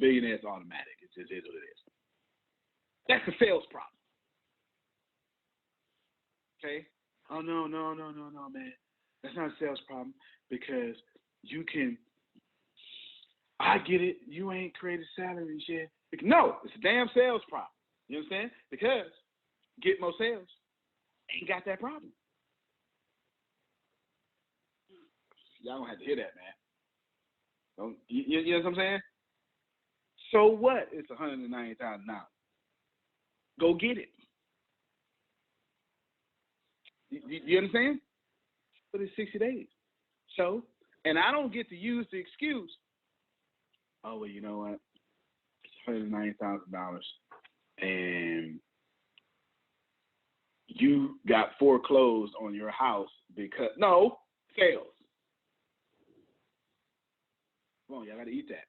billionaire's automatic. It just is what it is. That's the sales problem. Okay? Oh no, man. That's not a sales problem because you can. I get it. You ain't created salaries yet. No, it's a damn sales problem. You understand? Because get more sales ain't got that problem. Y'all don't have to hear that, man. Don't, you know what I'm saying? So what? It's $190,000. Go get it. You understand? But it's 60 days. So, and I don't get to use the excuse, oh, well, you know what? It's $190,000 and you got foreclosed on your house because, no, sales. Come on, y'all got to eat that.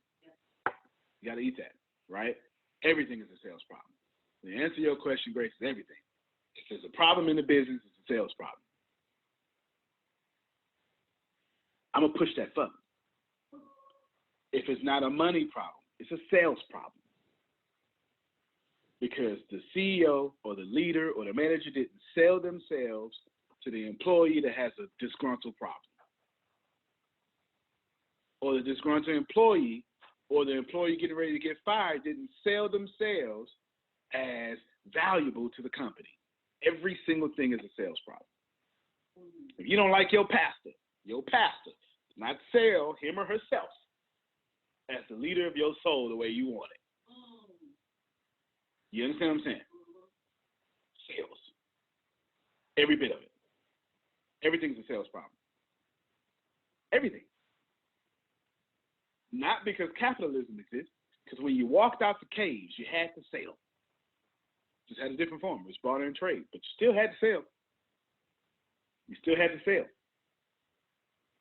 You got to eat that, right? Everything is a sales problem. The answer to your question, Grace, is everything. If there's a problem in the business, it's a sales problem. I'm going to push that further. If it's not a money problem, it's a sales problem. Because the CEO or the leader or the manager didn't sell themselves to the employee that has a disgruntled problem. Or the disgruntled employee or the employee getting ready to get fired didn't sell themselves as valuable to the company. Every single thing is a sales problem. If you don't like your pastor does not sell him or herself as the leader of your soul the way you want it. You understand what I'm saying? Sales. Every bit of it. Everything's a sales problem. Everything. Not because capitalism exists, because when you walked out the caves, you had to sell. Just had a different form. It was barter and trade, but you still had to sell. You still had to sell.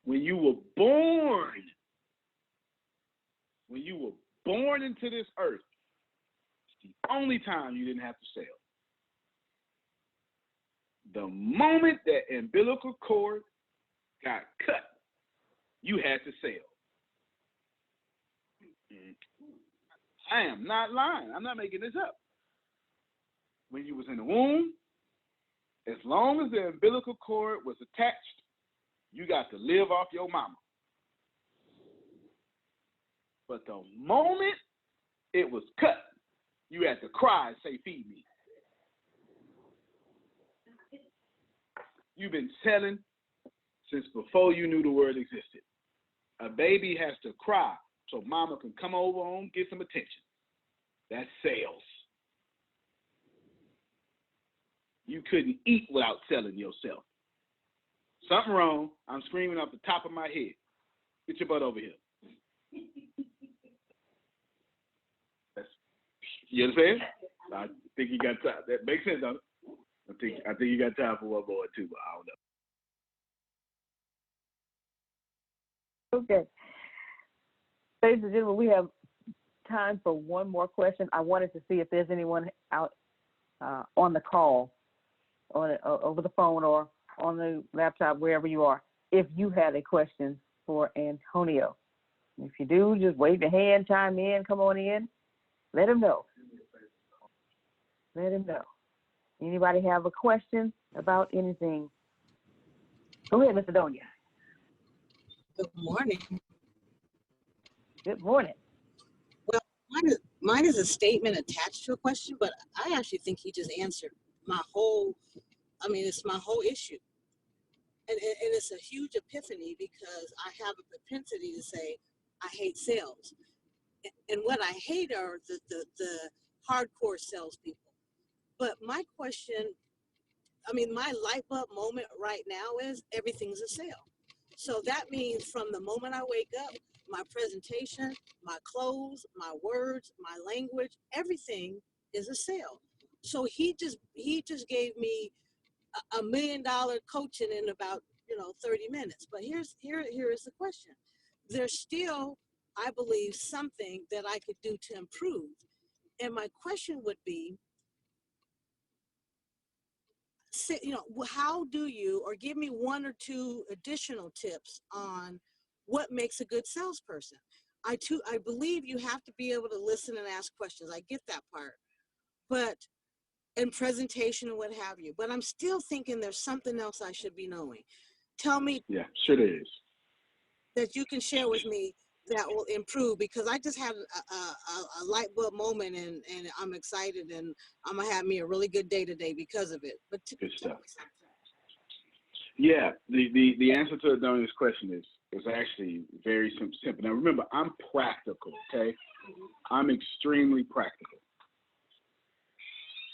When you were born into this earth, it's the only time you didn't have to sell. The moment that umbilical cord got cut, you had to sell. I am not lying. I'm not making this up. When you was in the womb, as long as the umbilical cord was attached, you got to live off your mama. But the moment it was cut, you had to cry and say, feed me. You've been selling since before you knew the word existed. A baby has to cry so mama can come over home, get some attention. That's sales. You couldn't eat without selling yourself. Something wrong. I'm screaming off the top of my head. Get your butt over here. You understand? I think you got time. That makes sense, doesn't it? I think you got time for one more too, but I don't know.
Okay. Ladies and gentlemen, we have time for one more question. I wanted to see if there's anyone out on the call, over the phone or on the laptop, wherever you are, if you had a question for Antonio. If you do, just wave your hand, chime in, come on in. Let him know. Let him know. Anybody have a question about anything? Go ahead, Mr. Donia.
Good morning.
Good morning.
Well, mine is a statement attached to a question, but I actually think he just answered it's my whole issue. And it's a huge epiphany because I have a propensity to say, I hate sales. And what I hate are the hardcore salespeople. But my question, my light bulb moment right now is everything's a sale. So that means from the moment I wake up, my presentation, my clothes, my words, my language, everything is a sale. So he just gave me $1 million coaching in about 30 minutes. But here is the question. There's still, I believe, something that I could do to improve. And my question would be, say, how do you, or give me one or two additional tips on what makes a good salesperson? I believe you have to be able to listen and ask questions. I get that part, but and presentation and what have you. But I'm still thinking there's something else I should be knowing. Tell me.
Yeah, sure there is.
That you can share with me that will improve, because I just had a light bulb moment, and I'm excited, and I'm gonna have me a really good day today because of it. But
Good stuff. Yeah, the answer to Adonia's question is actually very simple. Now remember, I'm practical, okay? I'm extremely practical.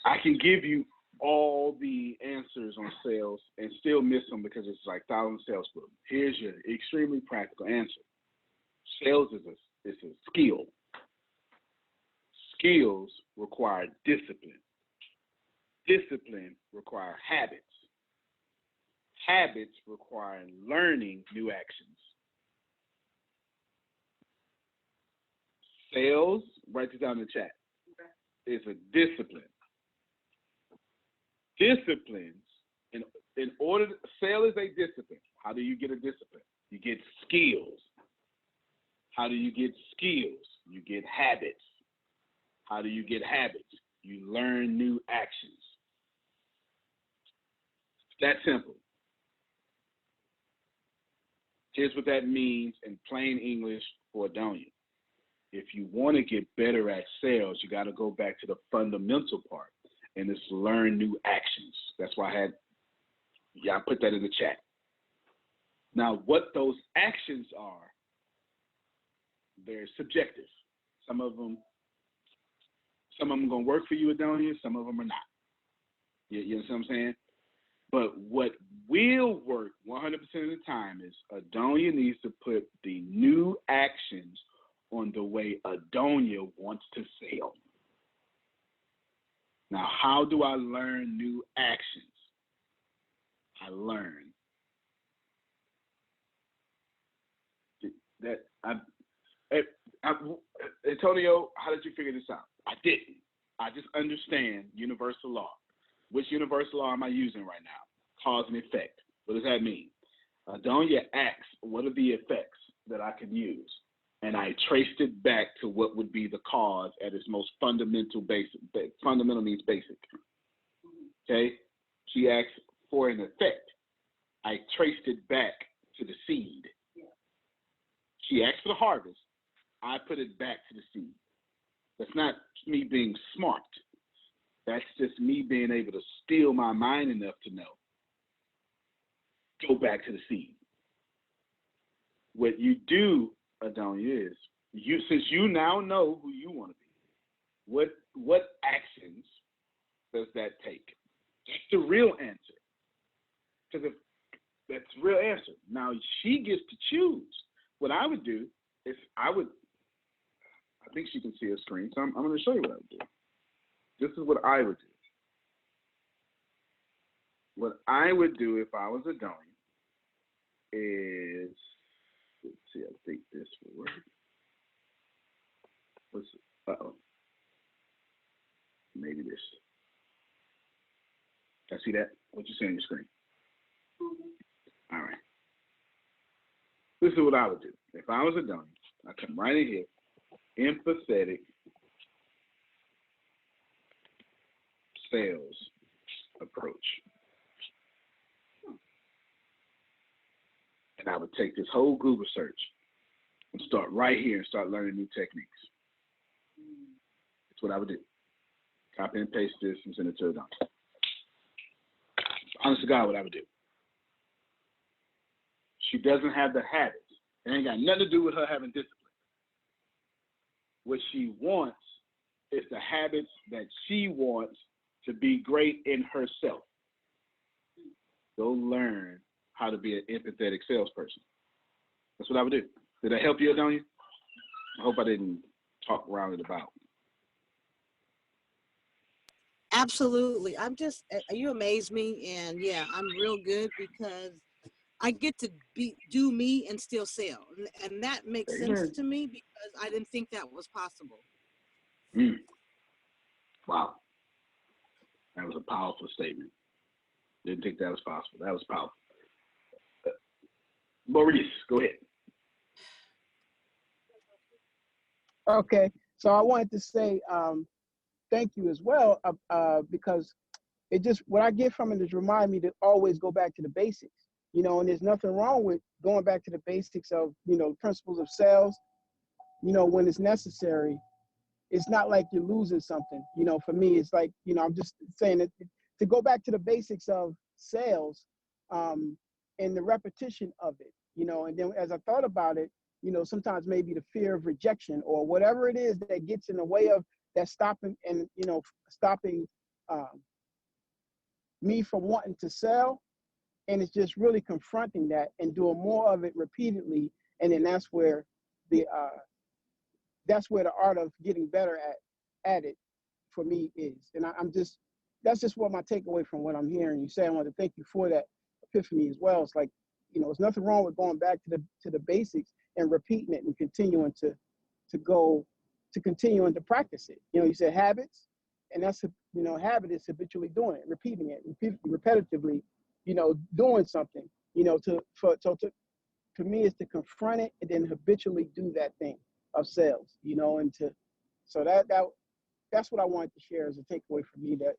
I can give you all the answers on sales and still miss them because it's like 1,000 sales books. Here's your extremely practical answer. Sales is a skill. Skills require discipline. Discipline require habits. Habits require learning new actions. Sales, write this down in the chat, is a discipline. Disciplines, in order, sale is a discipline. How do you get a discipline? You get skills. How do you get skills? You get habits. How do you get habits? You learn new actions. It's that simple. Here's what that means in plain English for Adonia. If you want to get better at sales, you got to go back to the fundamental part, and it's learn new actions. That's why I put that in the chat. Now, what those actions are, they're subjective. Some of them going to work for you, Adonia. Some of them are not. You know what I'm saying? But what will work 100% of the time is Adonia needs to put the new actions on the way Adonia wants to sell. Now, how do I learn new actions? I learn that Antonio, how did you figure this out? I didn't. I just understand universal law. Which universal law am I using right now? Cause and effect. What does that mean? Adonia asks, what are the effects that I can use? And I traced it back to what would be the cause at its most fundamental means basic. Okay? She asked for an effect. I traced it back to the seed. She asked for the harvest. I put it back to the seed. That's not me being smart. That's just me being able to steal my mind enough to know. Go back to the seed. What you do, Adonia, is since you now know who you want to be, what actions does that take? That's the real answer. Because if that's the real answer. Now she gets to choose. What I would do is I think she can see a screen, so I'm going to show you what I would do. This is what I would do. What I would do if I was Adonia is, let's see, I think this will work. Maybe this. I see that? What you see on your screen? All right. This is what I would do. If I was Adonia, I come right in here, empathetic sales approach. And I would take this whole Google search and start right here and start learning new techniques. That's what I would do. Copy and paste this and send it to Adonia. Honest to God, what I would do. She doesn't have the habits. It ain't got nothing to do with her having discipline. What she wants is the habits that she wants to be great in herself. Go learn how to be an empathetic salesperson. That's what I would do. Did that help you, Adonia? I hope I didn't talk round it about.
Absolutely. You amaze me. And yeah, I'm real good because I get to do me and still sell. And that makes sense to me because I didn't think that was possible.
Wow. That was a powerful statement. Didn't think that was possible. That was powerful. Maurice, go ahead.
Okay, so I wanted to say thank you as well because it just what I get from it is remind me to always go back to the basics, and there's nothing wrong with going back to the basics of principles of sales, when it's necessary. It's not like you're losing something. For me, it's like, I'm just saying that to go back to the basics of sales and the repetition of it, and then as I thought about it, sometimes maybe the fear of rejection or whatever it is that gets in the way of that stopping and, stopping me from wanting to sell. And it's just really confronting that and doing more of it repeatedly. And then that's where the art of getting better at it for me is. And that's just what my takeaway from what I'm hearing you say. I want to thank you for that epiphany as well. It's like, there's nothing wrong with going back to the basics and repeating it and continuing to continue and to practice it. You said habits, and that's habit is habitually doing it, repeating it, repetitively, doing something, to me is to confront it and then habitually do that thing of sales, so that's what I wanted to share as a takeaway for me that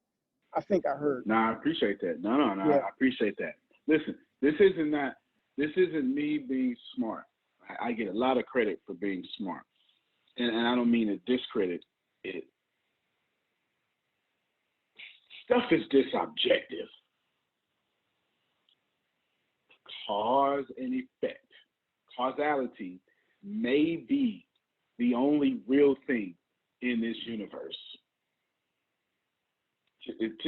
I think I heard.
No, I appreciate that. No,
Yeah.
I appreciate that. Listen, this isn't me being smart. I get a lot of credit for being smart, and I don't mean to discredit it. Stuff is just objective. Cause and effect. Causality may be the only real thing in this universe. It's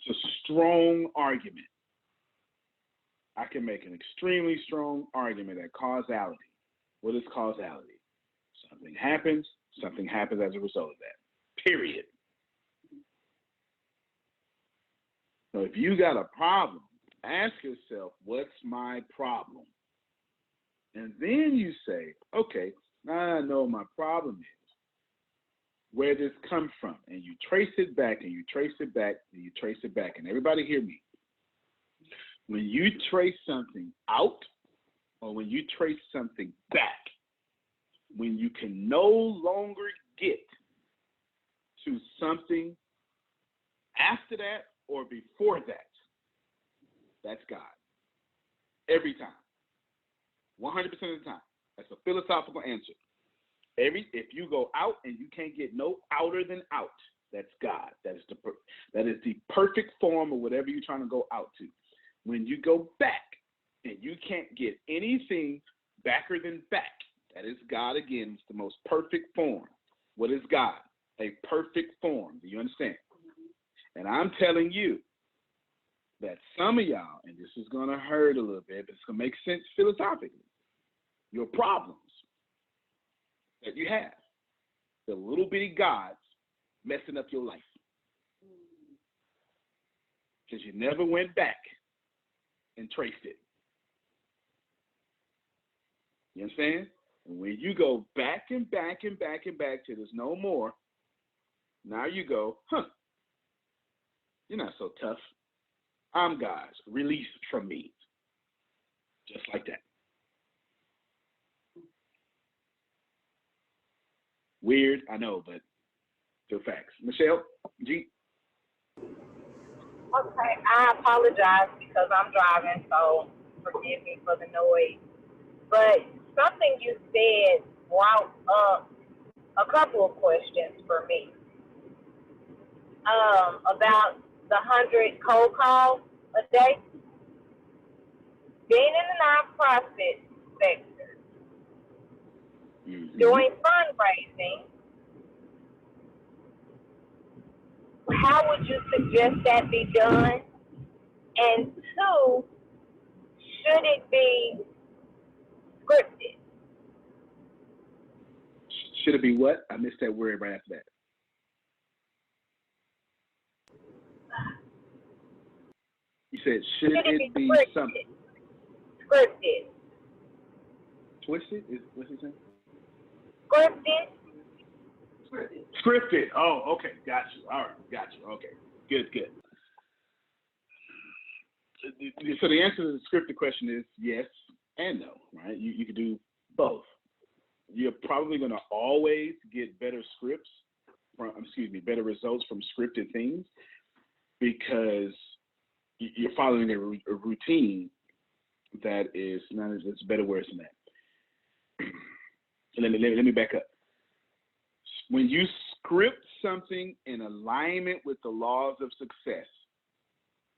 a strong argument. I can make an extremely strong argument that causality. What is causality? Something happens as a result of that. Period. So if you got a problem, ask yourself, what's my problem? And then you say, okay, now I know my problem is. Where this come from? And you trace it back and you trace it back and you trace it back. And everybody hear me. When you trace something out or when you trace something back, when you can no longer get to something after that or before that, that's God. Every time. 100% of the time. That's a philosophical answer. If you go out and you can't get no outer than out, that's God. That is the perfect form of whatever you're trying to go out to. When you go back and you can't get anything backer than back, that is God again. It's the most perfect form. What is God? A perfect form. Do you understand? And I'm telling you that some of y'all, and this is going to hurt a little bit, but it's going to make sense philosophically, your problems that you have, the little bitty gods messing up your life. Because you never went back and traced it. You understand? And when you go back and back and back and back till there's no more, now you go, you're not so tough. I'm God's. Release from me. Just like that. Weird, I know, but still facts. Michelle, G.
Okay, I apologize because I'm driving, so forgive me for the noise. But something you said brought up a couple of questions for me about the 100 cold calls a day. Being in the nonprofit sector, doing fundraising, how would you suggest that be done? And two, should it be scripted?
Should it be what? I missed that word right after that. You said, should it be
scripted?
something?
Scripted.
Twisted? What's he saying?
Scripted.
Scripted. Oh, okay. Got you. All right. Got you. Okay. Good. So the answer to the scripted question is yes and no, right? You can do both. You're probably going to always get better better results from scripted things because you're following a routine that is not. It's better words than that. Let me back up. When you script something in alignment with the laws of success,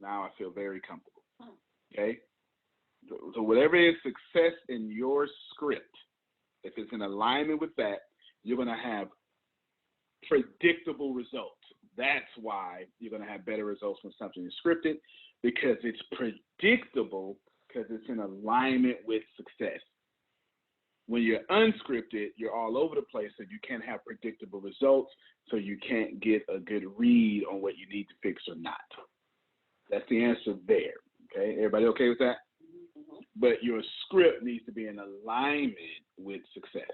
now I feel very comfortable. Okay? So whatever is success in your script, if it's in alignment with that, you're going to have predictable results. That's why you're going to have better results when something is scripted, because it's predictable, because it's in alignment with success. When you're unscripted, you're all over the place, so you can't have predictable results, so you can't get a good read on what you need to fix or not. That's the answer there. Okay, everybody okay with that? Mm-hmm. But your script needs to be in alignment with success.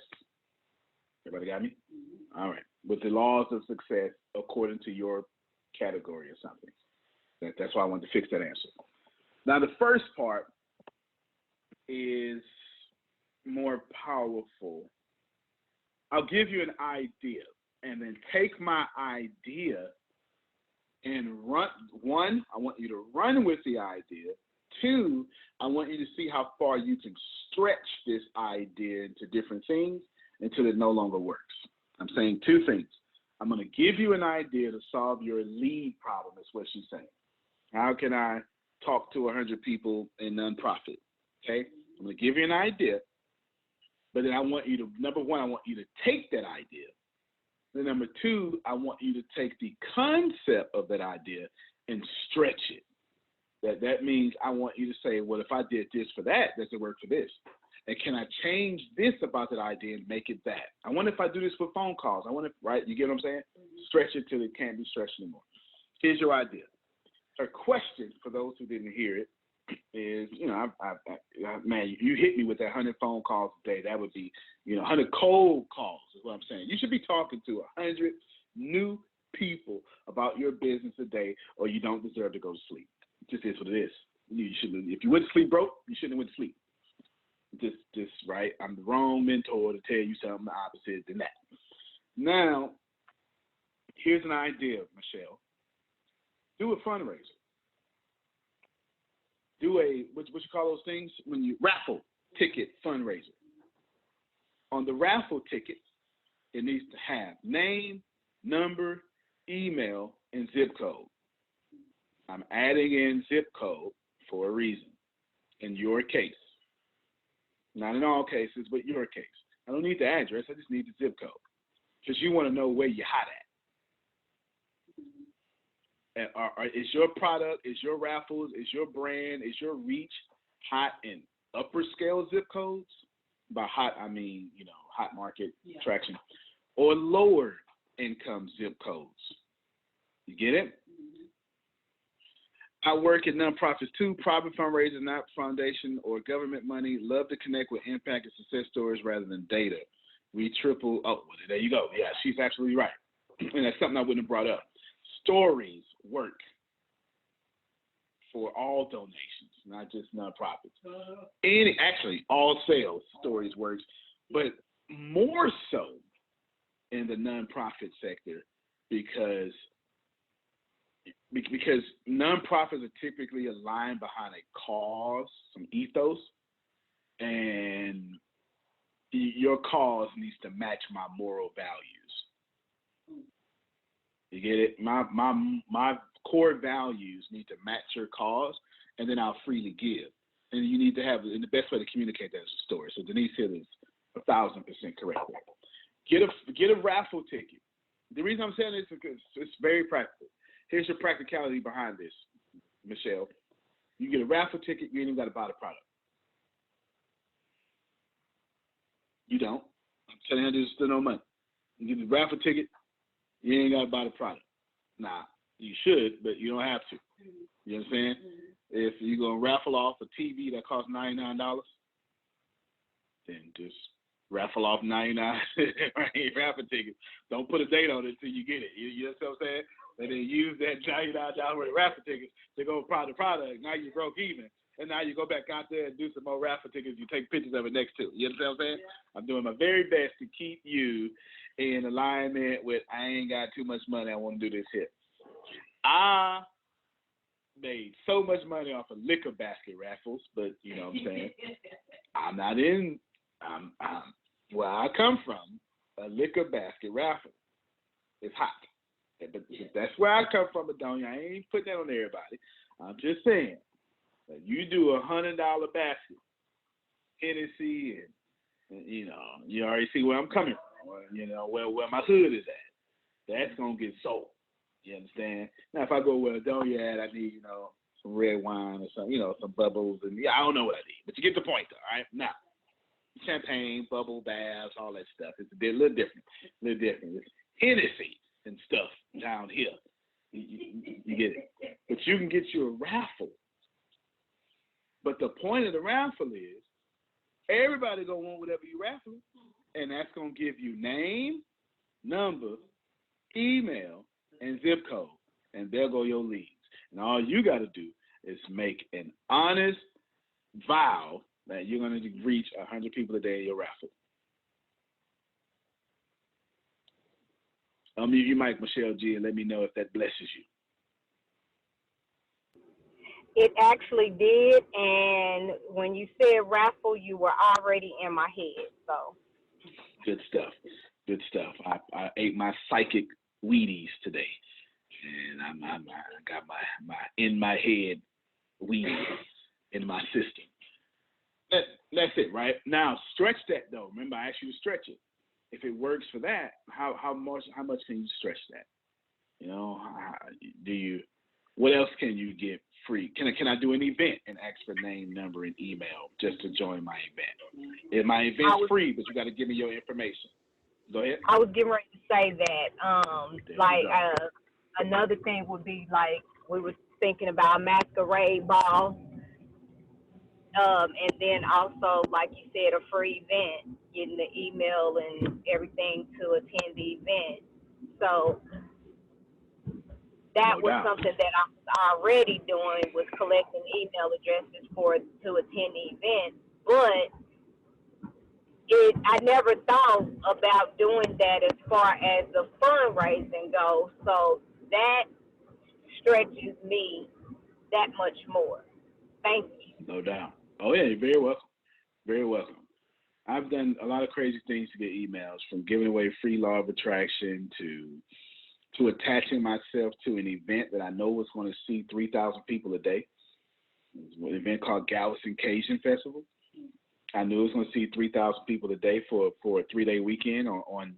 Everybody got me? Mm-hmm. All right. With the laws of success according to your category or something. That's why I wanted to fix that answer. Now, the first part is more powerful. I'll give you an idea and then take my idea and run. One, I want you to run with the idea. Two, I want you to see how far you can stretch this idea into different things until it no longer works. I'm saying two things. I'm going to give you an idea to solve your lead problem, is what she's saying. How can I talk to 100 people in nonprofit? Okay? I'm going to give you an idea, but then I want you to, number one, I want you to take that idea. Then number two, I want you to take the concept of that idea and stretch it. That means I want you to say, well, if I did this for that, does it work for this? And can I change this about that idea and make it that? I wonder if I do this with phone calls. I wonder, right? You get what I'm saying? Mm-hmm. Stretch it till it can't be stretched anymore. Here's your idea. Her question, for those who didn't hear it, is, man, you hit me with that 100 phone calls a day. That would be, 100 cold calls is what I'm saying. You should be talking to 100 new people about your business a day, or you don't deserve to go to sleep. It just is what it is. You shouldn't. If you went to sleep broke, you shouldn't have went to sleep. Just right. I'm the wrong mentor to tell you something the opposite than that. Now, here's an idea, Michelle. Do a fundraiser. Do a, what you call those things? When you raffle ticket fundraiser. On the raffle ticket, it needs to have name, number, email, and zip code. I'm adding in zip code for a reason. In your case. Not in all cases, but your case. I don't need the address. I just need the zip code. Because you want to know where you're hot at. Is your product, is your raffles, is your brand, is your reach hot in upper scale zip codes? By hot, I mean, hot market traction. Or lower income zip codes. You get it? I work at nonprofits too, private fundraisers, not foundation or government money. Love to connect with impact and success stories rather than data. There you go. Yeah, she's absolutely right. And that's something I wouldn't have brought up. Stories work for all donations, not just nonprofits. Actually, all sales stories works, but more so in the nonprofit sector because nonprofits are typically aligned behind a cause, some ethos, and your cause needs to match my moral values. You get it? My core values need to match your cause, and then I'll freely give. And you need to have, and the best way to communicate that is a story. So Denise Hill is 1,000% correct. Get a raffle ticket. The reason I'm saying this is because it's very practical. Here's your practicality behind this, Michelle. You get a raffle ticket, you ain't even got to buy the product. You don't. I'm telling you, there's still no money. You get the raffle ticket, you ain't got to buy the product. Nah, you should, but you don't have to. You understand? If you're going to raffle off a TV that costs $99, then just raffle off 99 raffle tickets. Don't put a date on it until you get it. You know what I'm saying? They didn't use that $99 worth of raffle tickets to go product. Now you broke even. And now you go back out there and do some more raffle tickets. You take pictures of it next to it. You understand what I'm saying? I'm doing my very best to keep you in alignment with I ain't got too much money. I want to do this here. I made so much money off of liquor basket raffles, but you know what I'm saying? I'm not in, where I come from, a liquor basket raffle is hot. But that's where I come from, Adonia. I ain't putting that on everybody. I'm just saying. You do $100 basket, Hennessy, and you know, you already see where I'm coming from, you know, where my hood is at. That's going to get sold. You understand? Now, if I go where Adonia at, I need, you know, some red wine or some, you know, some bubbles. And yeah, I don't know what I need, but you get the point, though, all right? Now, champagne, bubble baths, all that stuff. It's a little different. It's Hennessy and stuff down here. You get it. But you can get you a raffle. But the point of the raffle is everybody gonna want whatever you raffle, and that's gonna give you name, number, email, and zip code, and there go your leads. And all you got to do is make an honest vow that you're gonna reach 100 people a day in your raffle. Unmute your mic, Michelle G, and let me know if that blesses you.
It actually did, and when you said raffle, you were already in my head. So
good stuff. I ate my psychic Wheaties today, and I got my in my head Wheaties in my system. That's it, right? Now stretch that though. Remember, I asked you to stretch it. If it works for that, how much can you stretch that? You know, what else can you get free? Can I do an event and ask for name, number, and email just to join my event? If my event's free, but you got to give me your information. Go ahead.
I was getting ready to say that. Another thing would be like we were thinking about masquerade balls, and then also like you said, a free event, getting the email and everything to attend the event. So that was something that I was already doing, was collecting email addresses to attend the event. But I never thought about doing that as far as the fundraising goes. So that stretches me that much more. Thank you.
No doubt. Oh yeah, you're very welcome. Very welcome. I've done a lot of crazy things to get emails, from giving away free law of attraction to attaching myself to an event that I know was going to see 3,000 people a day. It was an event called Galveston Cajun Festival. I knew it was going to see 3,000 people a day for a 3-day weekend on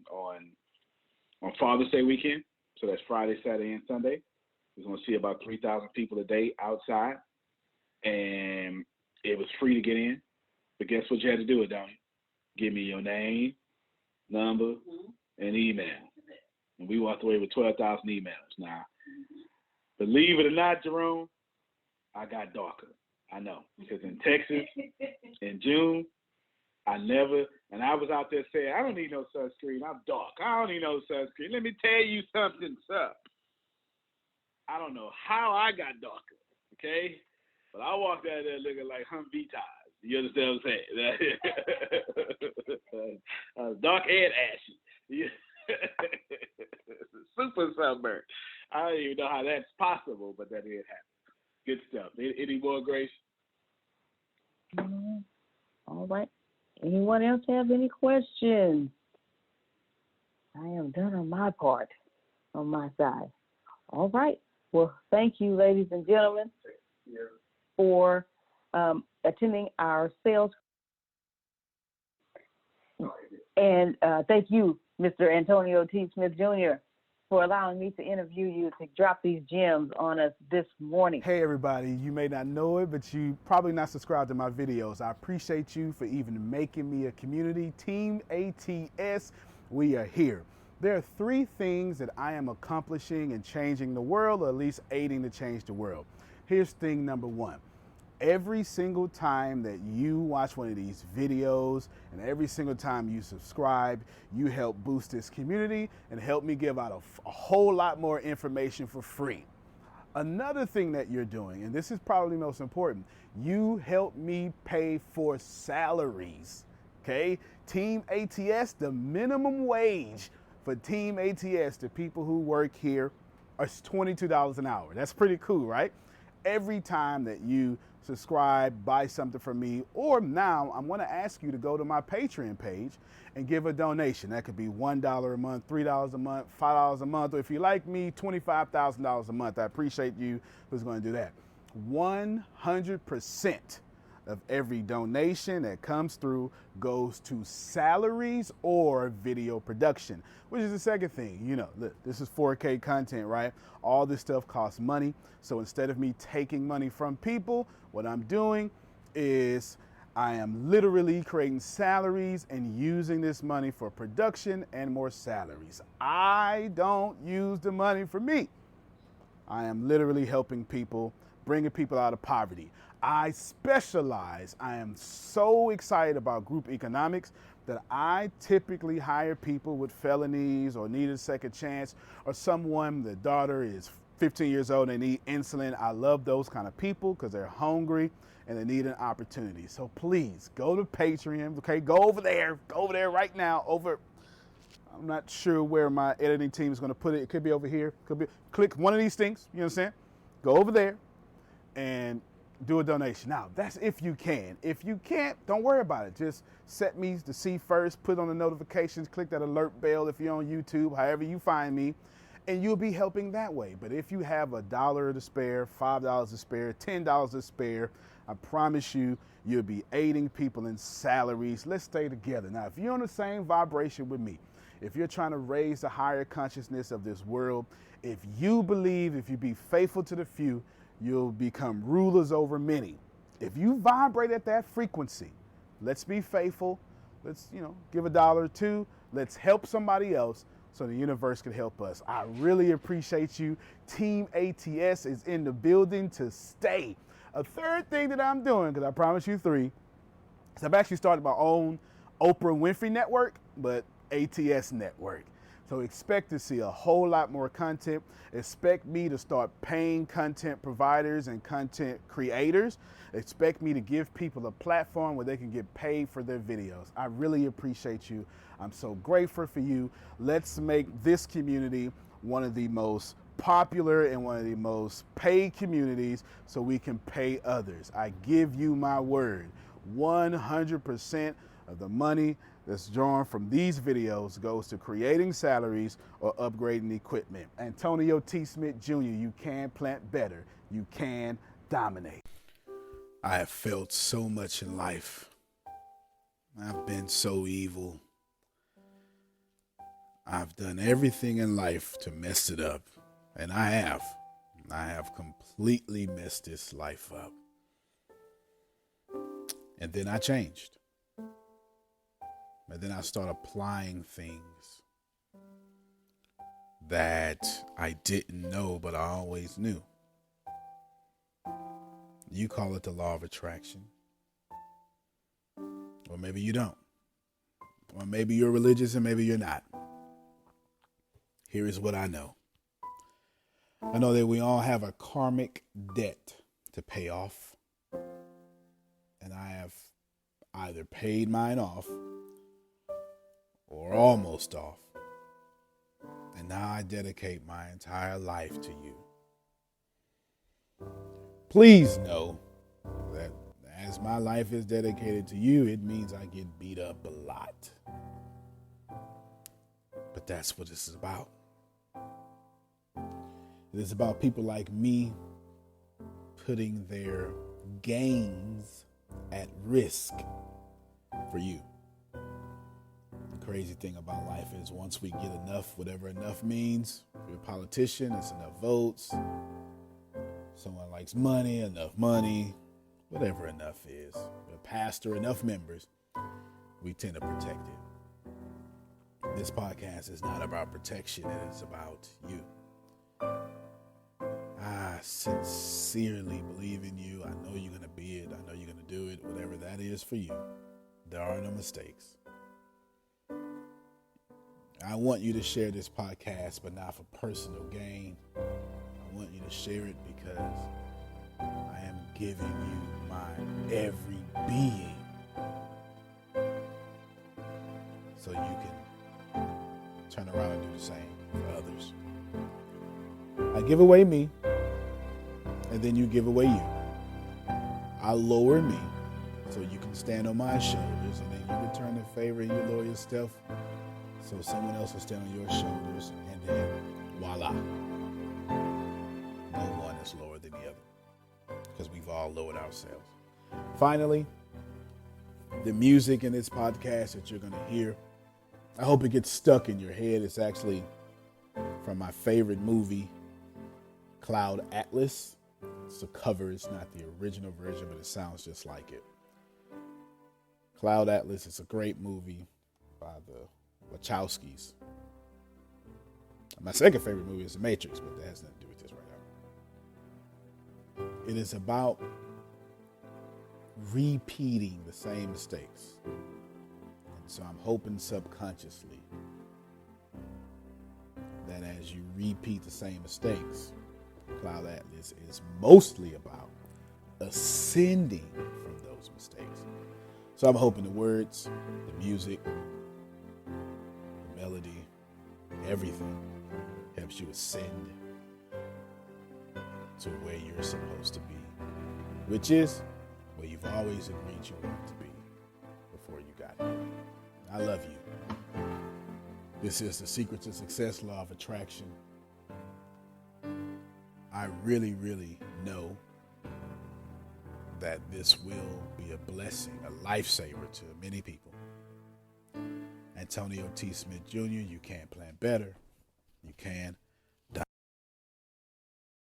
Father's Day weekend. So that's Friday, Saturday, and Sunday. It was going to see about 3,000 people a day outside, and it was free to get in. But guess what you had to do, Adonia? Give me your name, number, and email. And we walked away with 12,000 emails. Now, believe it or not, Jerome, I got darker. I know. Because in Texas, in June, I was out there saying, I don't need no sunscreen. I'm dark. I don't need no sunscreen. Let me tell you something, sir. I don't know how I got darker, okay? But I walked out there looking like Humvee tires. You understand what I'm saying? Dark and ashy. Super sunburn. I don't even know how that's possible, but that did happen. Good stuff. Any more, Grace?
All right. Anyone else have any questions? I am done on my part, on my side. All right. Well, thank you, ladies and gentlemen, for attending our sales. And thank you, Mr. Antonio T. Smith Jr., for allowing me to interview you, to drop these gems on us this morning.
Hey everybody, you may not know it, but you probably not subscribed to my videos. I appreciate you for even making me a community. Team ATS, we are here. There are 3 things that I am accomplishing and changing the world, or at least aiding to change the world. Here's thing number 1. Every single time that you watch one of these videos and every single time you subscribe, you help boost this community and help me give out a whole lot more information for free. Another thing that you're doing, and this is probably most important, you help me pay for salaries. Okay? Team ATS, the minimum wage for Team ATS, the people who work here, is $22 an hour. That's pretty cool, right? Every time that you subscribe, buy something from me, or now I'm going to ask you to go to my Patreon page and give a donation. That could be $1 a month, $3 a month, $5 a month, or if you like me, $25,000 a month. I appreciate you who's going to do that. 100% of every donation that comes through goes to salaries or video production, which is the second thing. You know, look, this is 4K content, right? All this stuff costs money. So instead of me taking money from people, what I'm doing is I am literally creating salaries and using this money for production and more salaries. I don't use the money for me. I am literally helping people, bringing people out of poverty. I specialize. I am so excited about group economics that I typically hire people with felonies or need a second chance, or someone, the daughter is 15 years old and they need insulin. I love those kind of people because they're hungry and they need an opportunity. So please go to Patreon. Okay, go over there right now. I'm not sure where my editing team is going to put it. It could be over here. Click one of these things. You know what I'm saying? Go over there and do a donation. Now, that's if you can. If you can't, don't worry about it. Just set me to see first, put on the notifications, click that alert bell if you're on YouTube, however you find me, and you'll be helping that way. But if you have $1 to spare, $5 to spare, $10 to spare, I promise you, you'll be aiding people in salaries. Let's stay together. Now, if you're on the same vibration with me, if you're trying to raise the higher consciousness of this world, if you believe, if you be faithful to the few, you'll become rulers over many. If you vibrate at that frequency, let's be faithful. Let's, give $1 or $2. Let's help somebody else so the universe can help us. I really appreciate you. Team ATS is in the building to stay. A third thing that I'm doing, because I promised you 3, is I've actually started my own Oprah Winfrey network, but ATS network. So expect to see a whole lot more content. Expect me to start paying content providers and content creators. Expect me to give people a platform where they can get paid for their videos. I really appreciate you. I'm so grateful for you. Let's make this community one of the most popular and one of the most paid communities so we can pay others. I give you my word. 100% of the money that's drawn from these videos goes to creating salaries or upgrading equipment. Antonio T. Smith Jr., you can plant better. You can dominate. I have felt so much in life. I've been so evil. I've done everything in life to mess it up. And I have completely messed this life up. And then I changed. And then I started applying things that I didn't know, but I always knew. You call it the law of attraction. Or maybe you don't. Or maybe you're religious and maybe you're not. Here is what I know. I know that we all have a karmic debt to pay off. And I have either paid mine off or almost off. And now I dedicate my entire life to you. Please know that as my life is dedicated to you, it means I get beat up a lot. But that's what this is about. It is about people like me putting their gains at risk for you. The crazy thing about life is once we get enough, whatever enough means, if you're a politician, it's enough votes. Someone likes money, enough money, whatever enough is. A pastor, enough members, we tend to protect it. This podcast is not about protection, it is about you. I sincerely believe in you. I know you're going to be I know you're going to do it, whatever that is for you. There are no mistakes. I want you to share this podcast, but not for personal gain. I want you to share it because I am giving you my every being so you can turn around and do the same for others. I give away me, and then you give away you. I lower me so you can stand on my shoulders, and then you return the favor and you lower yourself so someone else will stand on your shoulders, and then voila. No one is lower than the other because we've all lowered ourselves. Finally, the music in this podcast that you're going to hear, I hope it gets stuck in your head. It's actually from my favorite movie, Cloud Atlas. It's a cover. It's not the original version, but it sounds just like it. Cloud Atlas is a great movie by the Wachowskis. My second favorite movie is The Matrix, but that has nothing to do with this right now. It is about repeating the same mistakes. And so I'm hoping subconsciously that as you repeat the same mistakes, Cloud Atlas is mostly about ascending from those mistakes. So I'm hoping the words, the music, the melody, everything helps you ascend to where you're supposed to be, which is where you've always agreed you wanted to be before you got here. I love you. This is The Secret to Success, Law of Attraction. I really, really know that this will be a blessing, a lifesaver to many people. Antonio T. Smith Jr., you can plan better. You can